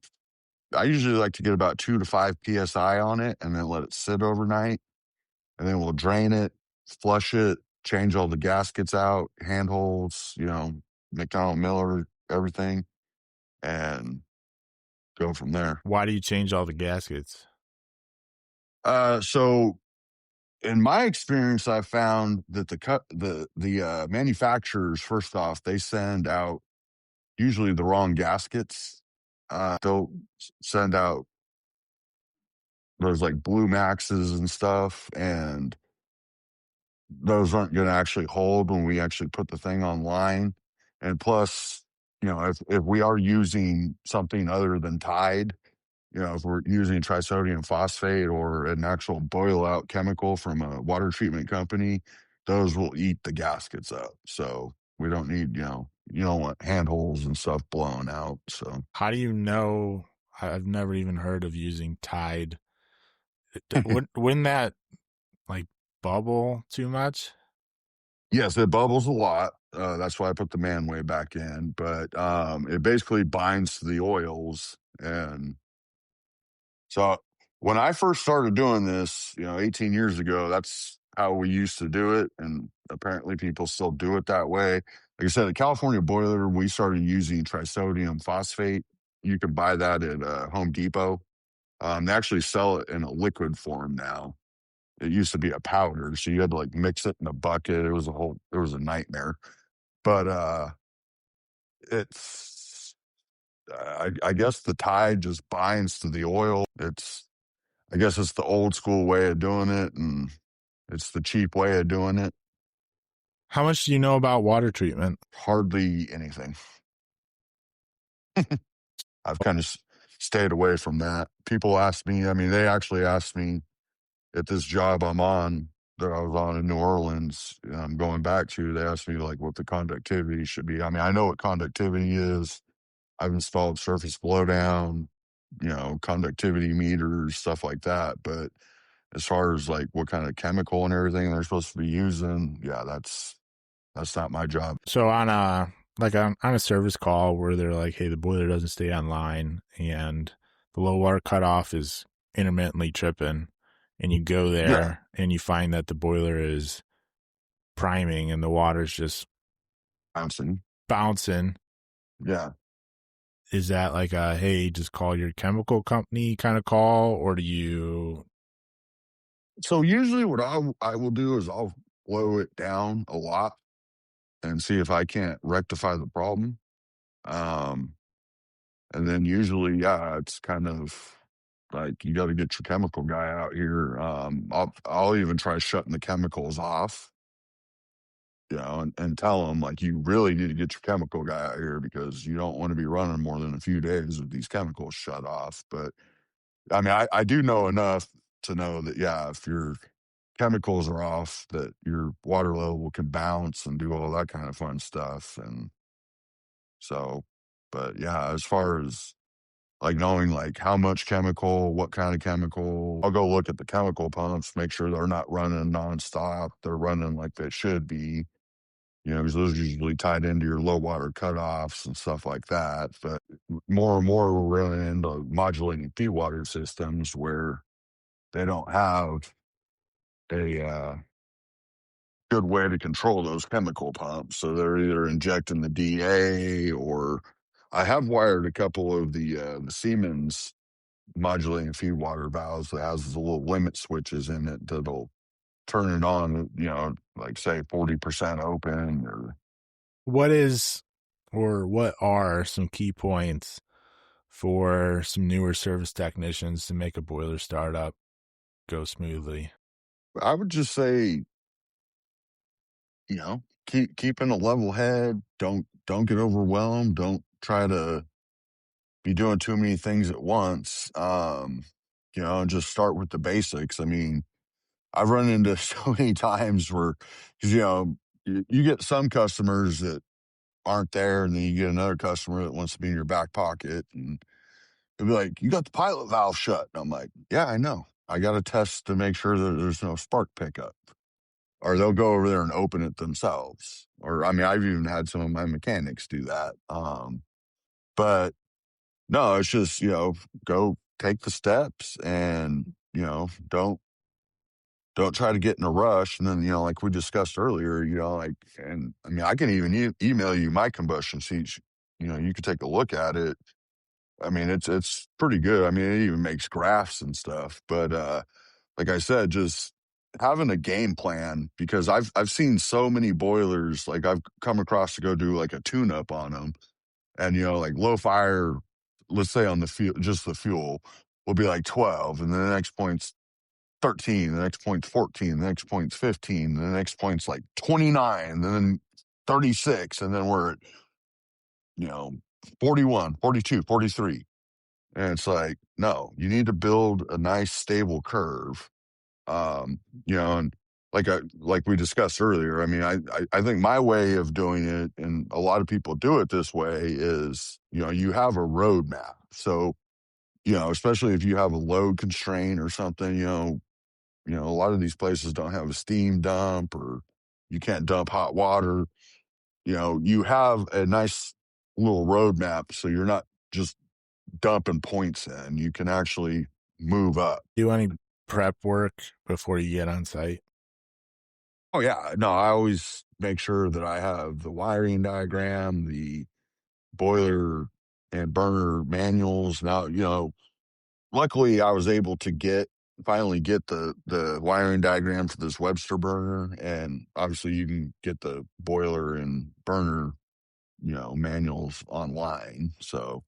I usually like to get about 2 to 5 psi on it and then let it sit overnight. And then we'll drain it, flush it, change all the gaskets out, handholds, McDonald Miller, everything, and go from there. Why do you change all the gaskets? So in my experience, I found that the manufacturers, first off, they send out usually the wrong gaskets. They'll send out those like Blue Maxes and stuff, and those aren't going to actually hold when we actually put the thing online. And plus, if we are using something other than Tide, if we're using trisodium phosphate or an actual boil out chemical from a water treatment company, those will eat the gaskets up. So we don't need, you don't want handholds and stuff blown out. So How do you know? I've never even heard of using Tide. Wouldn't that like bubble too much? yes, it bubbles a lot. That's why I put the manway back in, but it basically binds to the oils. And so when I first started doing this, 18 years ago, that's how we used to do it. And apparently people still do it that way. Like I said, the California Boiler, we started using trisodium phosphate. You can buy that at Home Depot. They actually sell it in a liquid form now. It used to be a powder, so you had to like mix it in a bucket. It was a nightmare. But it's, I guess the Tide just binds to the oil. I guess it's the old school way of doing it, and it's the cheap way of doing it. How much do you know about water treatment? Hardly anything. I've kind of stayed away from that. People ask me, I mean, they actually asked me at this job I'm on that I was on in New Orleans, I'm going back to, they asked me like what the conductivity should be. I mean, I know what conductivity is. I've installed surface blowdown, conductivity meters, stuff like that. But as far as like what kind of chemical and everything they're supposed to be using, yeah, that's not my job. So on a service call where they're like, "Hey, the boiler doesn't stay online and the low water cutoff is intermittently tripping," and you go Yeah, there and you find that the boiler is priming and the water's just bouncing. bouncing. Yeah. Is that like a, hey, just call your chemical company kind of call, or do you? So usually what I will do is I'll blow it down a lot and see if I can't rectify the problem. Um, and then usually, yeah, it's kind of like you got to get your chemical guy out here. I'll even try shutting the chemicals off, and tell them like you really need to get your chemical guy out here because you don't want to be running more than a few days with these chemicals shut off. But I mean, I do know enough to know that yeah, if your chemicals are off, that your water level can bounce and do all that kind of fun stuff. And so, but yeah, as far as like knowing like how much chemical, what kind of chemical. I'll go look at the chemical pumps, make sure they're not running nonstop. They're running like they should be, because those are usually tied into your low water cutoffs and stuff like that. But more and more, we're running into modulating feed water systems where they don't have a good way to control those chemical pumps. So they're either injecting the DA, or I have wired a couple of the Siemens modulating feed water valves that has the little limit switches in it that'll turn it on, like say 40% open or. What is, or what are some key points for some newer service technicians to make a boiler startup go smoothly? I would just say, keeping a level head. Don't get overwhelmed. Don't try to be doing too many things at once. Just start with the basics. I mean, I've run into so many times where, because you get some customers that aren't there, and then you get another customer that wants to be in your back pocket, and they'll be like, "You got the pilot valve shut." And I'm like, "Yeah, I know. I got to test to make sure that there's no spark pickup." Or they'll go over there and open it themselves. Or I mean, I've even had some of my mechanics do that. But no, it's just go take the steps, and don't try to get in a rush. And then like we discussed earlier, like, and I mean, I can even email you my combustion sheet. You could take a look at it. I mean, it's pretty good. I mean, it even makes graphs and stuff. But like I said, just having a game plan, because I've seen so many boilers. Like I've come across to go do like a tune up on them, and like low fire, let's say on the fuel, just the fuel will be like 12, and then the next point's 13, the next point's 14, the next point's 15, the next point's like 29, and then 36, and then we're at you know 41, 42, 43. And it's like, no, you need to build a nice stable curve. And like we discussed earlier, I mean, I think my way of doing it, and a lot of people do it this way, is you have a roadmap. So especially if you have a load constraint or something, a lot of these places don't have a steam dump, or you can't dump hot water. You have a nice little roadmap, so you're not just dumping points in. You can actually move up. Do any prep work before you get on site? Oh yeah, no, I always make sure that I have the wiring diagram, the boiler and burner manuals. Now, luckily I was able to finally get the wiring diagram for this Webster burner, and obviously you can get the boiler and burner, manuals online. So,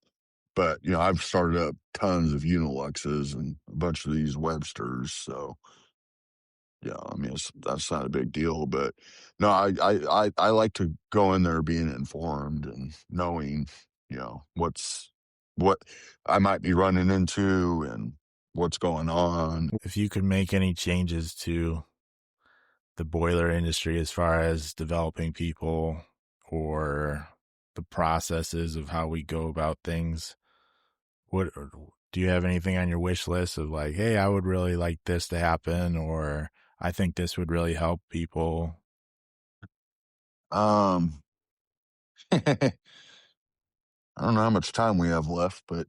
but I've started up tons of Uniluxes and a bunch of these Websters, so yeah, I mean, that's not a big deal. But no, I like to go in there being informed and knowing, what I might be running into and what's going on. If you could make any changes to the boiler industry as far as developing people or the processes of how we go about things, what do you have anything on your wish list of like, hey, I would really like this to happen, or I think this would really help people? Um, I don't know how much time we have left, but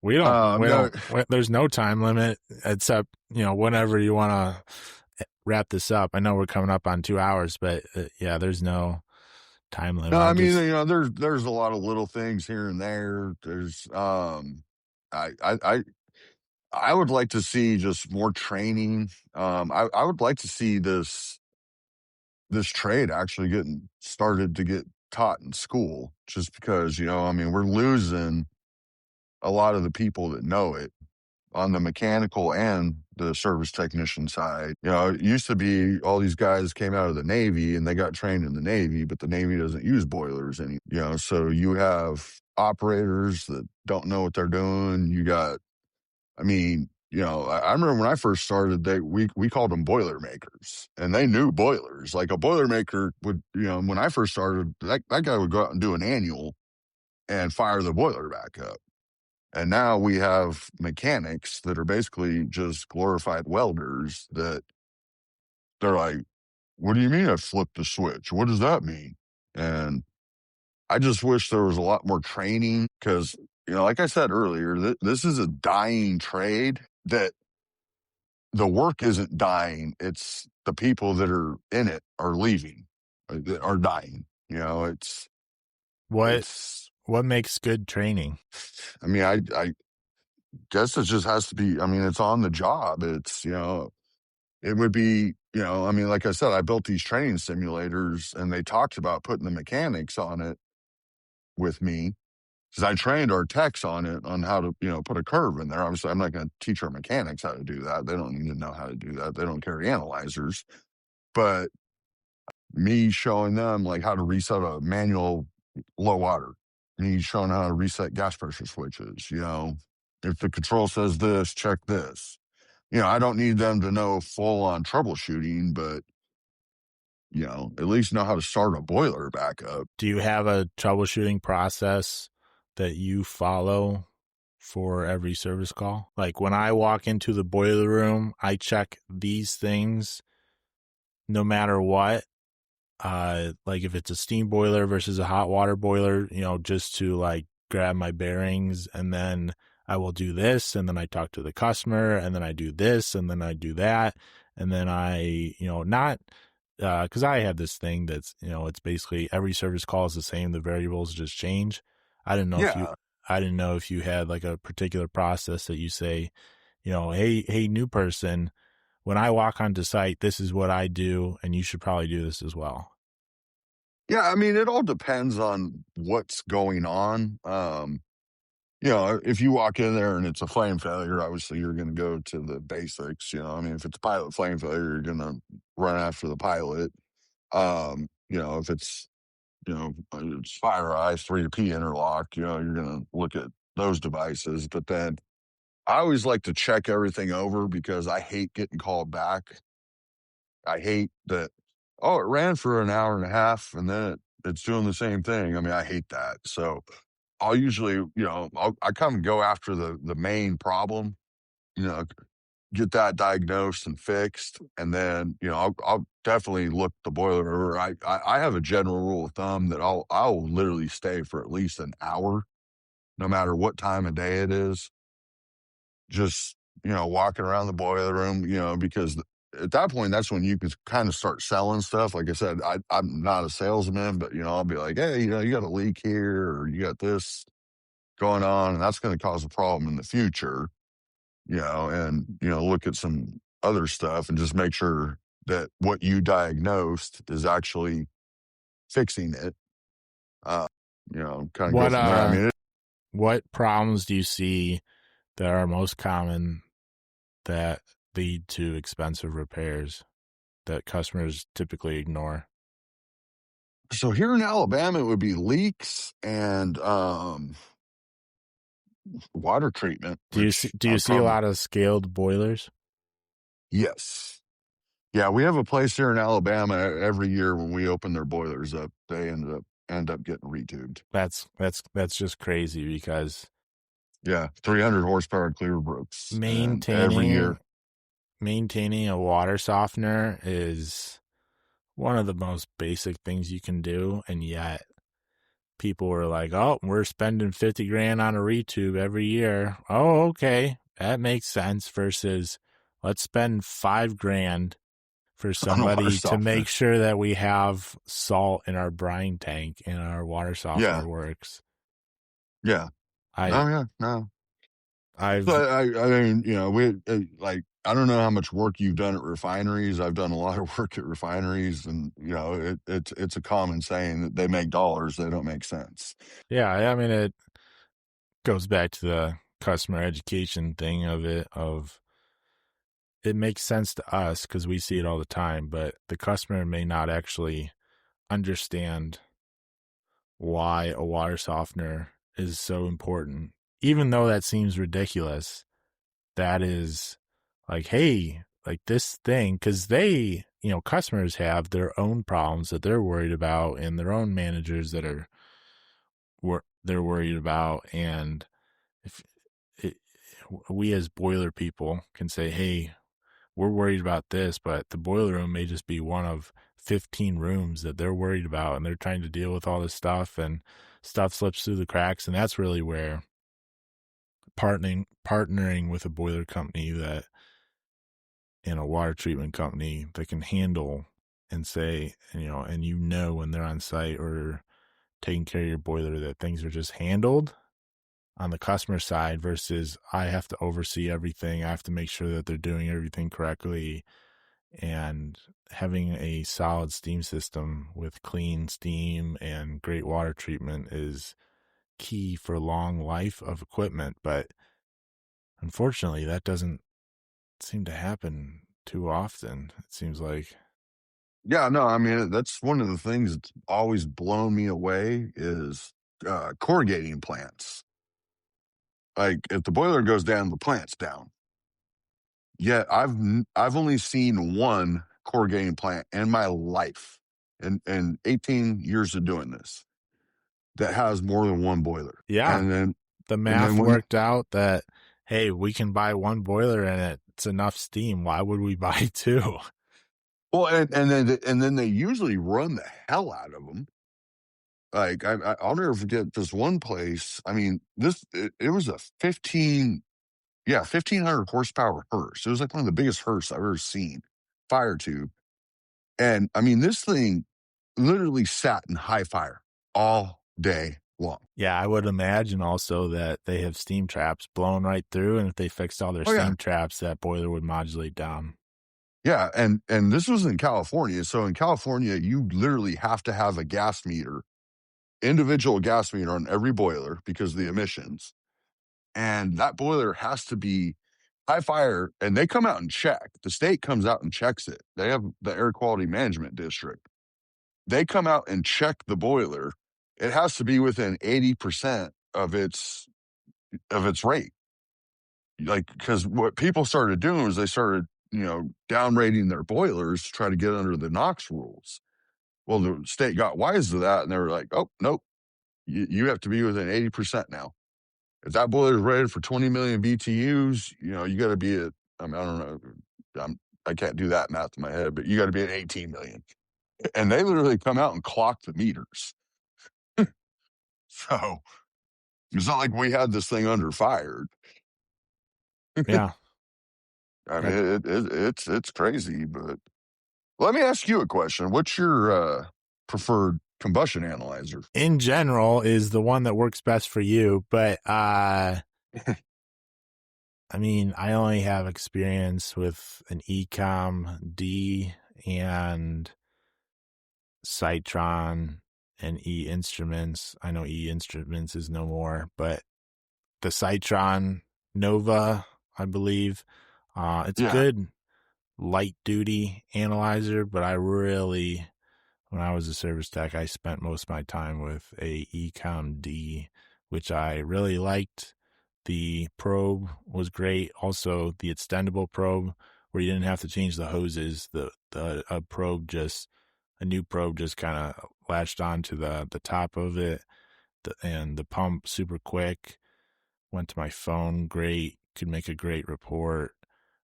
We don't, no, there's no time limit except, whenever you want to wrap this up. I know we're coming up on 2 hours, but yeah, there's no time limit. no, I mean, there's a lot of little things here and there. There's, I, I, I, I would like to see just more training. I would like to see this trade actually getting started to get taught in school, just because, I mean, we're losing a lot of the people that know it on the mechanical and the service technician side. It used to be all these guys came out of the Navy and they got trained in the Navy, but the Navy doesn't use boilers anymore. So you have operators that don't know what they're doing. You got, I mean, I remember when I first started, we called them boiler makers, and they knew boilers. Like a boiler maker would, when I first started, that guy would go out and do an annual and fire the boiler back up. And now we have mechanics that are basically just glorified welders that they're like, what do you mean I flipped the switch? What does that mean? And I just wish there was a lot more training because, like I said earlier, this is a dying trade that the work isn't dying. It's the people that are in it are leaving, that are dying. What It's, what makes good training? I mean, I guess it just has to be, I mean, it's on the job. It would be, I mean, like I said, I built these training simulators and they talked about putting the mechanics on it with me because I trained our techs on it on how to, put a curve in there. Obviously, I'm not going to teach our mechanics how to do that. They don't need to know how to do that. They don't carry analyzers. But me showing them like how to reset a manual low water, me showing how to reset gas pressure switches, if the control says this, check this. I don't need them to know full on troubleshooting, but at least know how to start a boiler back up. Do you have a troubleshooting process that you follow for every service call? Like when I walk into the boiler room, I check these things no matter what. Like if it's a steam boiler versus a hot water boiler, just to like grab my bearings, and then I will do this, and then I talk to the customer, and then I do this, and then I do that, and then I, not, because I have this thing that's, it's basically every service call is the same, the variables just change. I didn't know if you, Yeah. I didn't know if you had like a particular process that you say, hey, new person, when I walk onto site, this is what I do, and you should probably do this as well. Yeah. I mean, it all depends on what's going on. If you walk in there and it's a flame failure, obviously you're going to go to the basics. I mean, if it's a pilot flame failure, you're going to run after the pilot. If it's fire eyes, 3P interlock, you're going to look at those devices. But then I always like to check everything over because I hate getting called back. I hate that, oh, it ran for an hour and a half and then it's doing the same thing. I mean, I hate that. So I'll usually, I come and go after the main problem, you know, get that diagnosed and fixed. And then, I'll definitely look the boiler over. I have a general rule of thumb that I'll literally stay for at least an hour, no matter what time of day it is. Just, walking around the boiler room, because at that point, that's when you can kind of start selling stuff. Like I said, I'm not a salesman, but, I'll be like, hey, you got a leak here or you got this going on, and that's going to cause a problem in the future, and, look at some other stuff and just make sure that what you diagnosed is actually fixing it. Uh, kind of go What from there. I mean, what problems do you see that are most common that lead to expensive repairs that customers typically ignore? so here in Alabama, it would be leaks and water treatment, which Do I you would see a probably, lot of scaled boilers? yes. Yeah, we have a place here in Alabama every year when we open their boilers up, they end up getting retubed. That's just crazy because Yeah, 300 horsepower Clearbrooks, and every maintaining year. maintaining a water softener is one of the most basic things you can do, and yet people were like, "Oh, we're spending 50 grand on a retube every year." Oh, okay, that makes sense. Versus, let's spend 5 grand for On a water somebody to make softener. sure that we have salt in our brine tank and our water Yeah, softener works. yeah. I No, yeah, no. So I've I mean, we like I don't know how much work you've done at refineries. I've done a lot of work at refineries, and it's a common saying that they make dollars, they don't make sense. yeah, I mean it goes back to the customer education thing of it makes sense to us because we see it all the time, but the customer may not actually understand why a water softener is so important. Even though that seems ridiculous, that is like, hey, like this thing, because they, customers have their own problems that they're worried about and their own managers that are they're worried about. And if it, we as boiler people can say, hey, we're worried about this, but the boiler room may just be one of 15 rooms that they're worried about, and they're trying to deal with all this stuff, and stuff slips through the cracks. And that's really where partnering with a boiler company that and a water treatment company that can handle and say, and when they're on site or taking care of your boiler that things are just handled on the customer side versus I have to oversee everything. I have to make sure that they're doing everything correctly, and having a solid steam system with clean steam and great water treatment is key for long life of equipment. But unfortunately, that doesn't seem to happen too often. It seems like, Yeah, no, I mean, that's one of the things that's always blown me away is corrugating plants. Like if the boiler goes down, the plant's down. Yet I've only seen one corrugating plant in my life in 18 years of doing this that has more than one boiler. yeah, the And then math when worked out that, hey, we can buy one boiler and it's enough steam. Why would we buy two? well, and then they usually run the hell out of them. Like I'll never forget this one place. I mean, it was a 1500 horsepower hearse. It was like one of the biggest hearse I've ever seen. Fire tube, and I mean this thing literally sat in high fire all day long. Yeah, I would imagine also that they have steam traps blown right through, and if they fixed all their Oh yeah, steam traps, that boiler would modulate down. yeah, and this was in California. So in California, you literally have to have a gas meter, individual gas meter on every boiler because of the emissions. And that boiler has to be high fire, and they come out and check. The state comes out and checks it. They have the air quality management district. They come out and check the boiler. It has to be within 80% of its rate. Like, because what people started doing was they started, down rating their boilers to try to get under the NOx rules. Well, the state got wise to that, and they were like, "Oh, nope, you have to be within 80% now. If that boiler is rated for 20 million BTUs, you got to be at. I mean, I don't know, I can't do that math in my head, but you got to be at 18 million." And they literally come out and clock the meters. So it's not like we had this thing under fired. Yeah. I mean, That it's crazy. But let me ask you a question. What's your preferred combustion analyzer? in general is the one that works best for you, but I mean, I only have experience with an Ecom D and Citron and E Instruments. I know E Instruments is no more, but the Citron Nova, I believe, it's Yeah, good light duty analyzer, but when I was a service tech, I spent most of my time with a Ecom D, which I really liked. The probe was great. Also, the extendable probe, where you didn't have to change the hoses. A new probe just kind of latched onto the top of it, and the pump super quick. Went to my phone, great. Could make a great report.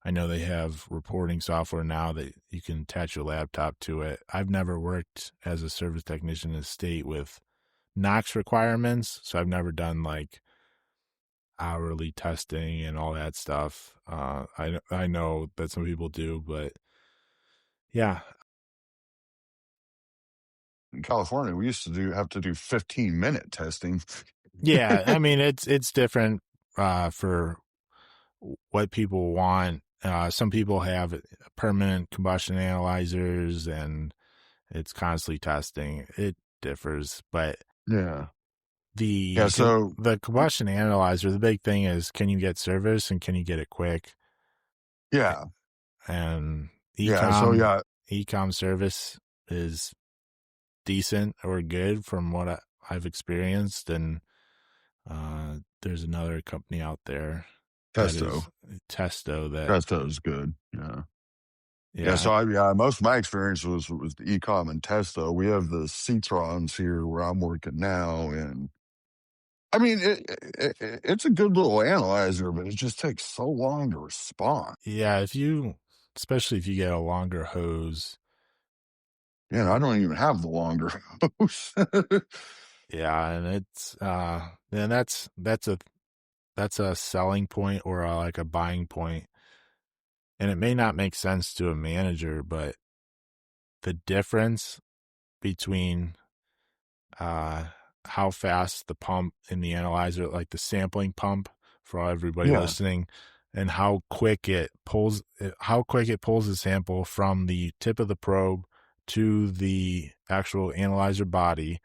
I know they have reporting software now that you can attach your laptop to it. I've never worked as a service technician in the state with NOx requirements, so I've never done like hourly testing and all that stuff. I know that some people do, but yeah, in California, we used to have to do 15-minute testing. yeah. I mean, it's different for what people want. Some people have permanent combustion analyzers, and it's constantly testing. It differs, but Yeah, yeah. the So the combustion analyzer, the big thing is, can you get service and can you get it quick? yeah, And yeah. So yeah, ecom service is decent or good from what I've experienced, and there's another company out there that Testo, is Testo that Testo is good. Yeah. Yeah, yeah. so most of my experience was the Ecom and Testo. We have the Citrons here where I'm working now, and I mean, it's a good little analyzer, but it just takes so long to respond. Yeah, especially if you get a longer hose. I don't even have the longer hose. Yeah, and and that's a selling point or like a buying point. And it may not make sense to a manager, but the difference between uh, how fast the pump in the analyzer, like the sampling pump for everybody Yeah. listening, and how quick it pulls the sample from the tip of the probe to the actual analyzer body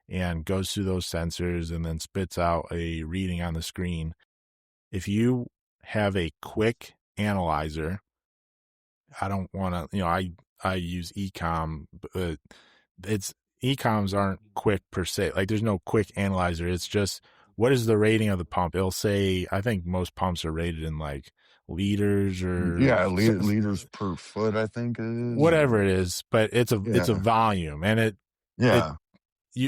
and goes through those sensors and then spits out a reading on the screen. If you have a quick analyzer, I don't want to, I use ecom, but it's ecoms aren't quick per se. Like there's no quick analyzer. It's just what is the rating of the pump? It'll say, I think most pumps are rated in like liters or Yeah, liters per foot, I think it is. whatever Or it is, but it's a yeah, volume, and it yeah,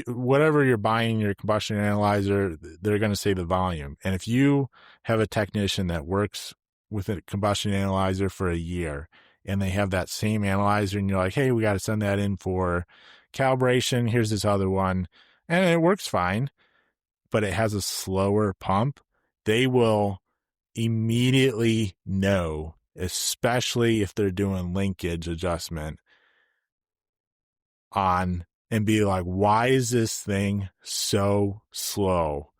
whatever you're buying your combustion analyzer, they're going to say the volume. And if you have a technician that works with a combustion analyzer for a year and they have that same analyzer and you're like, hey, we got to send that in for calibration. Here's this other one. And it works fine, but it has a slower pump. They will immediately know, especially if they're doing linkage adjustment on and be like, why is this thing so slow?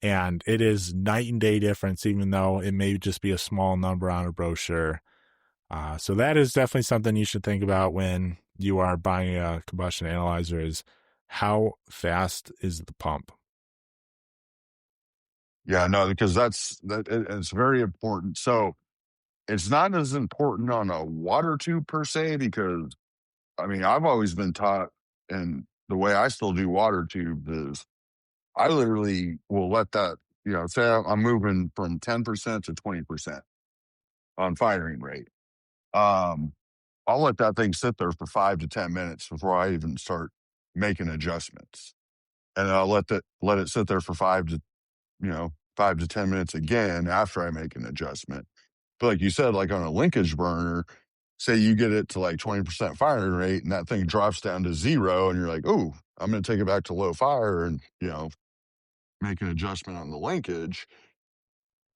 And it is night and day difference, even though it may just be a small number on a brochure. So that is definitely something you should think about when you are buying a combustion analyzer is how fast is the pump? yeah. No, because it's very important. So it's not as important on a water tube per se, because I mean, I've always been taught, and the way I still do water tube is I literally will let that, say I'm moving from 10% to 20% on firing rate. Um, I'll let that thing sit there for 5 to 10 minutes before I even start making adjustments. And I'll let it sit there for 5 to 10 minutes again after I make an adjustment. But like you said, like on a linkage burner, say you get it to like 20% firing rate and that thing drops down to zero and you're like, oh, I'm going to take it back to low fire and, make an adjustment on the linkage.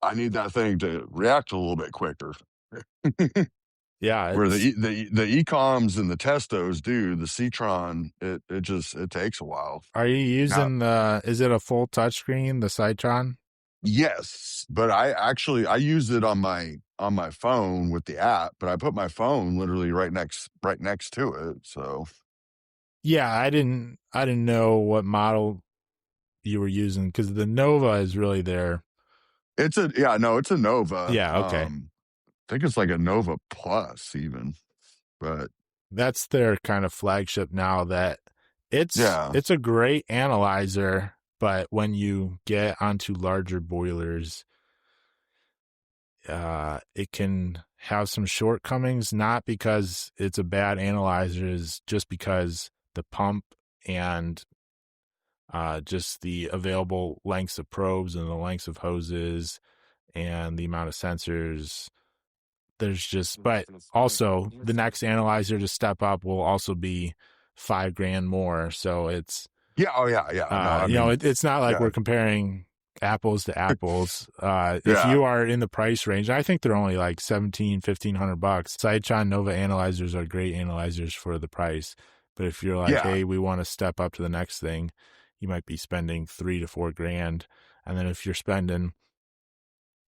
I need that thing to react a little bit quicker. Yeah, Where the ecoms and the testos do, the Citron, it takes a while. are you Now, using is it a full touchscreen, the Citron? yes, but I use it on my phone with the app, but I put my phone literally right next to it. So Yeah, I didn't know what model you were using because the Nova is really there. it's a Nova. Yeah, okay. I think it's like a Nova Plus even, but That's their kind of flagship now that yeah, it's a great analyzer, but when you get onto larger boilers, it can have some shortcomings, not because it's a bad analyzer, is just because the pump and just the available lengths of probes and the lengths of hoses and the amount of sensors. But also the next analyzer to step up will also be $5,000 more. So it's, yeah, oh yeah, yeah. No, I mean, it's not like yeah, we're comparing apples to apples. If yeah, you are in the price range, I think they're only like $1,500 Citron Nova analyzers are great analyzers for the price. But if you're like, yeah, hey, we want to step up to the next thing, you might be spending $3,000 to $4,000. And then if you're spending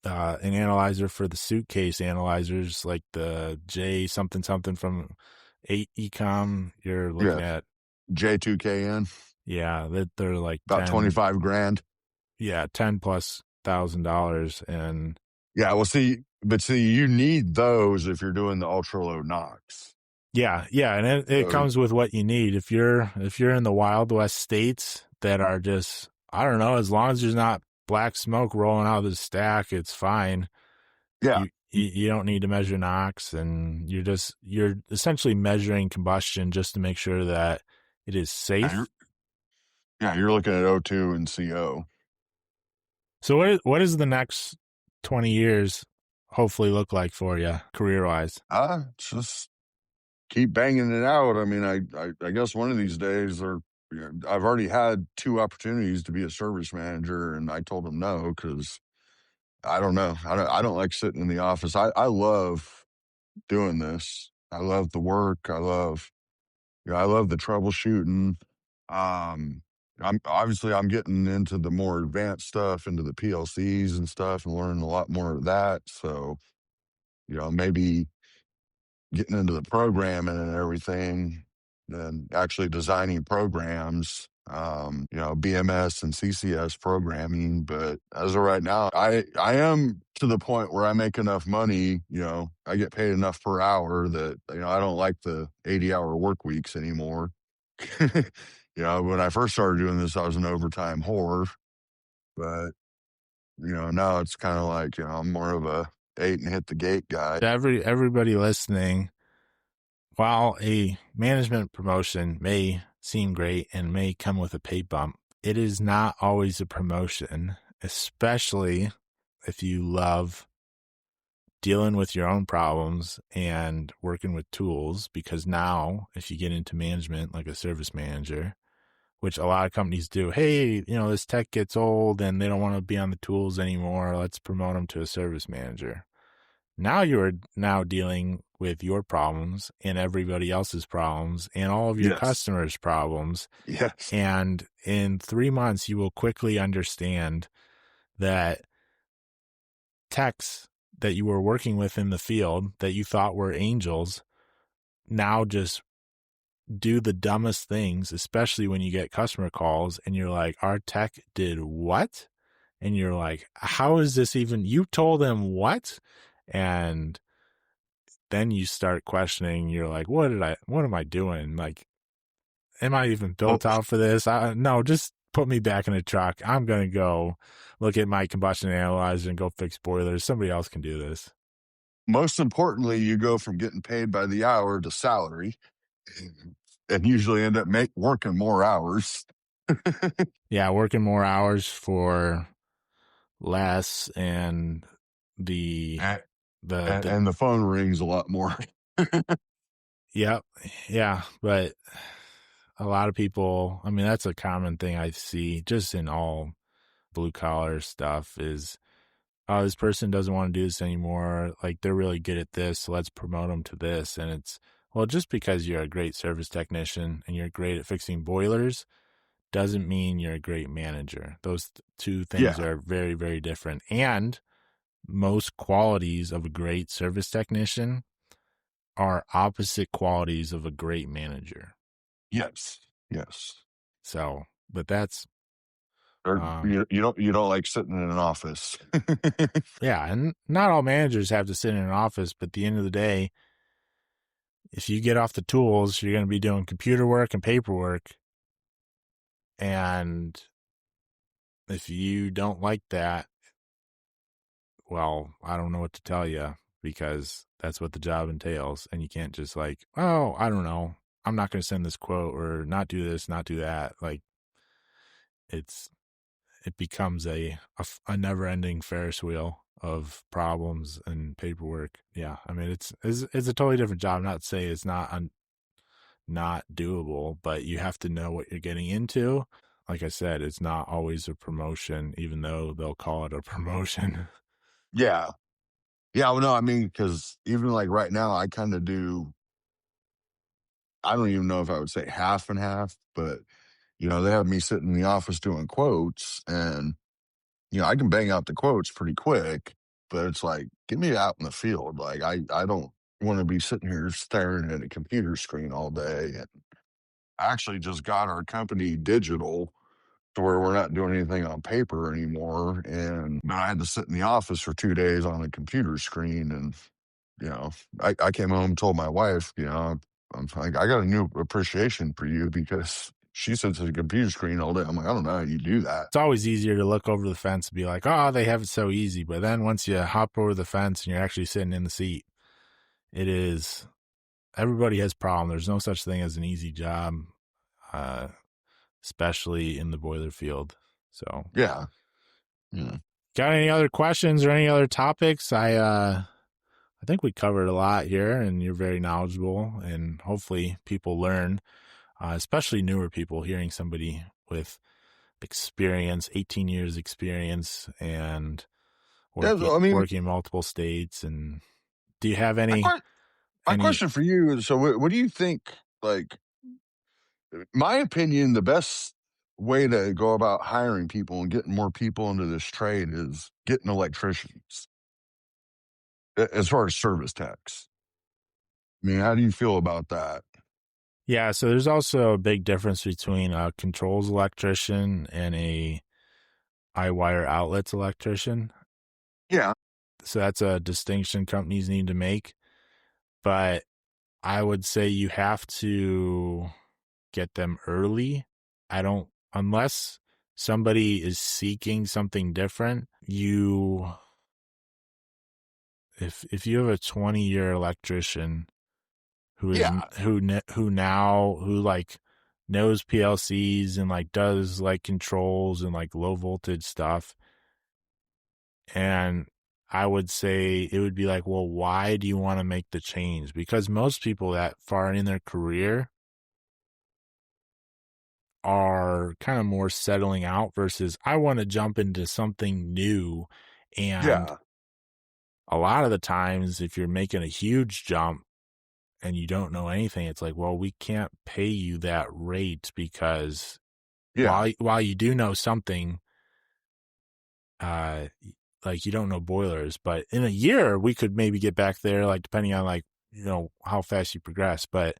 an analyzer for the suitcase analyzers, like the J something something from 8 Ecom, you're looking yeah. at, J2KN, yeah, that they're like about 25 grand. 10 plus $1,000. And Yeah, well, see, you need those if you're doing the ultra low NOx. yeah, and it So comes with what you need. If you're in the Wild West states that are just, I don't know, as long as there's not black smoke rolling out of the stack, it's fine. yeah, You don't need to measure NOx, and you're essentially measuring combustion just to make sure that it is yeah, you're, safe. yeah, you're looking at O2 and CO. So what does the next 20 years hopefully look like for you career wise? Just keep banging it out. I mean, I guess one of these days, or I've already had two opportunities to be a service manager, and I told them no because I don't know. I don't like sitting in the office. I love doing this. I love the work. I love the troubleshooting. Um, I'm getting into the more advanced stuff, into the PLCs and stuff, and learning a lot more of that. So maybe getting into the programming and everything, and actually designing programs, BMS and CCS programming. But as of right now, I am to the point where I make enough money, I get paid enough per hour that, I don't like the 80-hour work weeks anymore. When I first started doing this, I was an overtime whore, but, now it's kind of like, I'm more of a eight and hit the gate guy. Everybody listening, while a management promotion may seem great and may come with a pay bump, it is not always a promotion, especially if you love dealing with your own problems and working with tools. Because now, if you get into management like a service manager, which a lot of companies do, hey, this tech gets old and they don't want to be on the tools anymore, let's promote them to a service manager. Now you are now dealing with your problems and everybody else's problems and all of your Yes. customers' problems. Yes. And in 3 months, you will quickly understand that techs that you were working with in the field that you thought were angels now just do the dumbest things, especially when you get customer calls and you're like, our tech did what? And you're like, how is this even, you told them what? And then you start questioning, you're like, what am I doing? Like, am I even Well, built out for this? No, just put me back in a truck. I'm going to go look at my combustion analyzer and go fix boilers. Somebody else can do this. most importantly, you go from getting paid by the hour to salary, and usually end up working more hours. Yeah, working more hours for less, and the and, the and the phone rings a lot more. yep, yeah, but a lot of people, I mean, that's a common thing I see just in all blue collar stuff is, oh, this person doesn't want to do this anymore. Like, they're really good at this, so let's promote them to this. And it's, well, just because you're a great service technician and you're great at fixing boilers doesn't mean you're a great manager. Those two things Yeah. are very, very different. And most qualities of a great service technician are opposite qualities of a great manager. Yes. Yes. So, but that's, Or you don't like sitting in an office. yeah. And not all managers have to sit in an office, but at the end of the day, if you get off the tools, you're going to be doing computer work and paperwork. And if you don't like that, well, I don't know what to tell you, because that's what the job entails. And you can't just like, oh, I don't know, I'm not going to send this quote or not do this, not do that. Like, it becomes a never ending Ferris wheel of problems and paperwork. Yeah. I mean, it's a totally different job. Not to say it's not doable, but you have to know what you're getting into. Like I said, it's not always a promotion, even though they'll call it a promotion. Yeah. Yeah. Well, no, I mean, because even like right now, I kind of do, I don't even know if I would say half and half, but, they have me sitting in the office doing quotes, and, I can bang out the quotes pretty quick, but it's like, get me out in the field. Like, I don't want to be sitting here staring at a computer screen all day. And I actually just got our company digital to where we're not doing anything on paper anymore. And I had to sit in the office for 2 days on a computer screen. And, you know, I came home and told my wife, I'm like, I got a new appreciation for you because she sits at a computer screen all day. I'm like, I don't know how you do that. It's always easier to look over the fence and be like, oh, they have it so easy. But then once you hop over the fence and you're actually sitting in the seat, it is, everybody has problems. There's no such thing as an easy job, uh, especially in the boiler field. So, Yeah. Yeah. Got any other questions or any other topics? I think we covered a lot here, and you're very knowledgeable, and hopefully people learn, especially newer people, hearing somebody with experience, 18 years experience, and Yeah, working so, I mean, working in multiple states. And do you have my, que- my any? question for you is: so, what do you think? Like, my opinion, the best way to go about hiring people and getting more people into this trade is getting electricians. As far as service techs, I mean, how do you feel about that? Yeah, so there's also a big difference between a controls electrician and a I-wire outlets electrician. Yeah, So that's a distinction companies need to make. But I would say you have to get them early. I don't, unless somebody is seeking something different, if you have a 20-year electrician who is yeah, who like knows PLCs and like does like controls and like low voltage stuff, and I would say it would be like, well, why do you want to make the change? Because most people that far in their career are kind of more settling out versus I want to jump into something new. And yeah, a lot of the times, if you're making a huge jump and you don't know anything, it's like, well, we can't pay you that rate because yeah, while you do know something, uh, like you don't know boilers, but in a year we could maybe get back there, like depending on like how fast you progress. But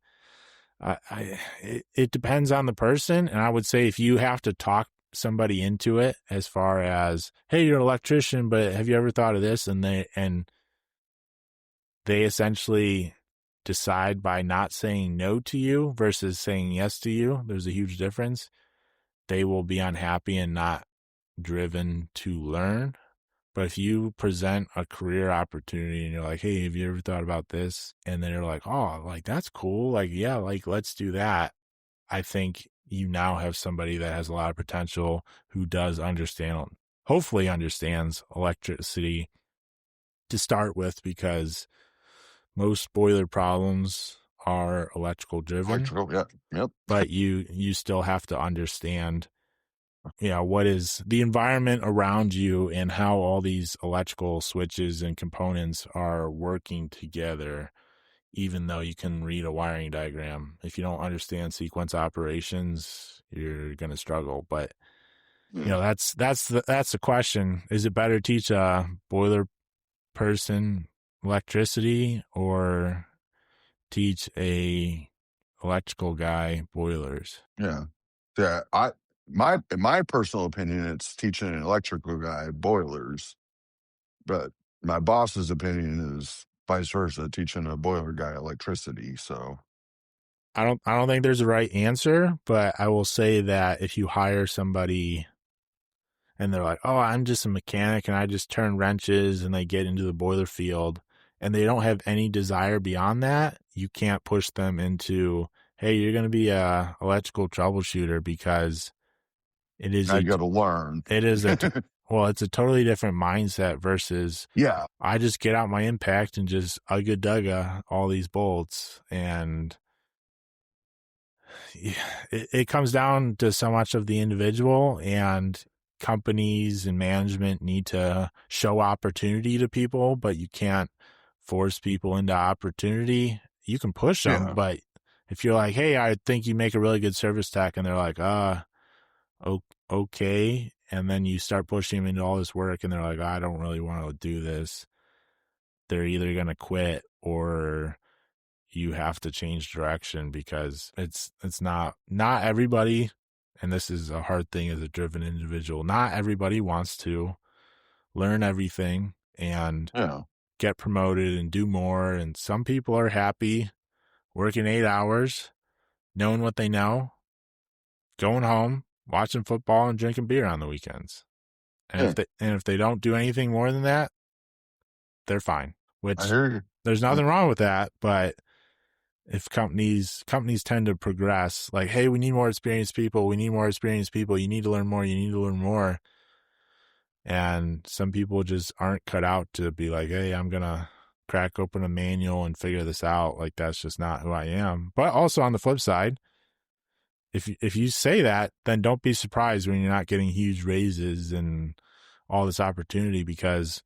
it depends on the person, and I would say if you have to talk somebody into it, as far as, hey, you're an electrician, but have you ever thought of this? And they essentially decide by not saying no to you versus saying yes to you. There's a huge difference. They will be unhappy and not driven to learn. But if you present a career opportunity and you're like, hey, have you ever thought about this? And then they're like, oh, like that's cool. Like, yeah, like let's do that. I think you now have somebody that has a lot of potential who does understand, hopefully understands electricity to start with, because most boiler problems are electrical driven, electrical, yeah, yep, but you still have to understand, what is the environment around you and how all these electrical switches and components are working together. Even though you can read a wiring diagram, if you don't understand sequence operations, you're going to struggle. But yeah, that's the question. Is it better to teach a boiler person electricity or teach a electrical guy boilers? yeah. Yeah, in my personal opinion, it's teaching an electrical guy boilers, but my boss's opinion is vice versa, teaching a boiler guy electricity. So I don't think there's a right answer, but I will say that if you hire somebody and they're like, oh, I'm just a mechanic and I just turn wrenches, and they get into the boiler field and they don't have any desire beyond that, you can't push them into, hey, you're going to be a electrical troubleshooter, because it is now a, you got to learn. it is a, well, it's a totally different mindset versus Yeah, I just get out my impact and just ugga dugga all these bolts. And it comes down to so much of the individual, and companies and management need to show opportunity to people, but you can't force people into opportunity. You can push them, yeah, but if you're like, hey, I think you make a really good service tech, and they're like, okay, and then you start pushing them into all this work and they're like, I don't really want to do this, they're either going to quit or you have to change direction, because it's not everybody, and this is a hard thing as a driven individual, not everybody wants to learn everything and yeah, get promoted and do more. And some people are happy working 8 hours, knowing what they know, going home, watching football and drinking beer on the weekends. And yeah. if they don't do anything more than that, they're fine, I which hear you. there's Yeah, nothing wrong with that. But if companies tend to progress, like, hey, we need more experienced people, you need to learn more, And some people just aren't cut out to be like, hey, I'm going to crack open a manual and figure this out. Like, that's just not who I am. But also on the flip side, if you say that, then don't be surprised when you're not getting huge raises and all this opportunity because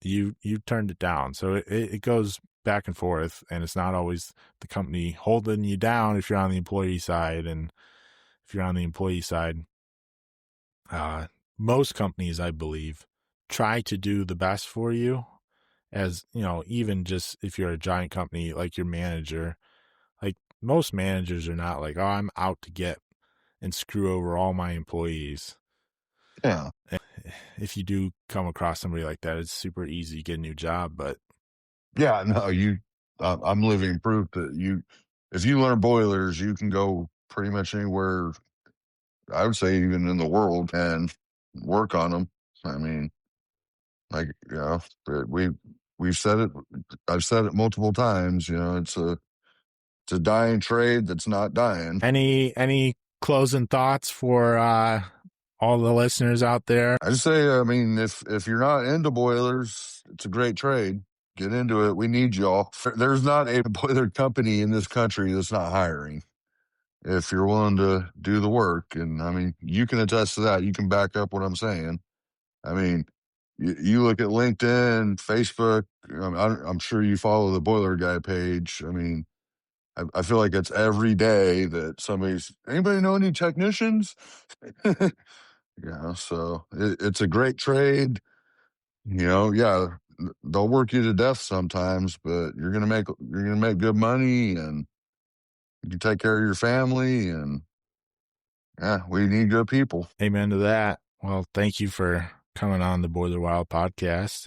you turned it down. So it goes back and forth, and it's not always the company holding you down if you're on the employee side. And if you're on the employee side, most companies, I believe, try to do the best for you. As you know, even just if you're a giant company like your manager, like most managers are not like, oh, I'm out to get and screw over all my employees. Yeah. If you do come across somebody like that, it's super easy to get a new job. But Yeah, no, I'm living proof that if you learn boilers, you can go pretty much anywhere, I would say even in the world, and work on them. I mean, like, we've said it, I've said it multiple times, it's a dying trade that's not dying. any closing thoughts for all the listeners out there? I just say, I mean, if you're not into boilers, it's a great trade. Get into it. We need y'all. There's not a boiler company in this country that's not hiring if you're willing to do the work. And I mean, you can attest to that. You can back up what I'm saying. I mean, you look at LinkedIn, Facebook. I'm sure you follow the Boiler Guy page. I mean, I feel like it's every day that anybody know any technicians? So it's a great trade. Yeah, they'll work you to death sometimes, but you're gonna make good money, and you can take care of your family, and yeah, we need good people. Amen to that. Well, thank you for coming on the Boiler Wild podcast.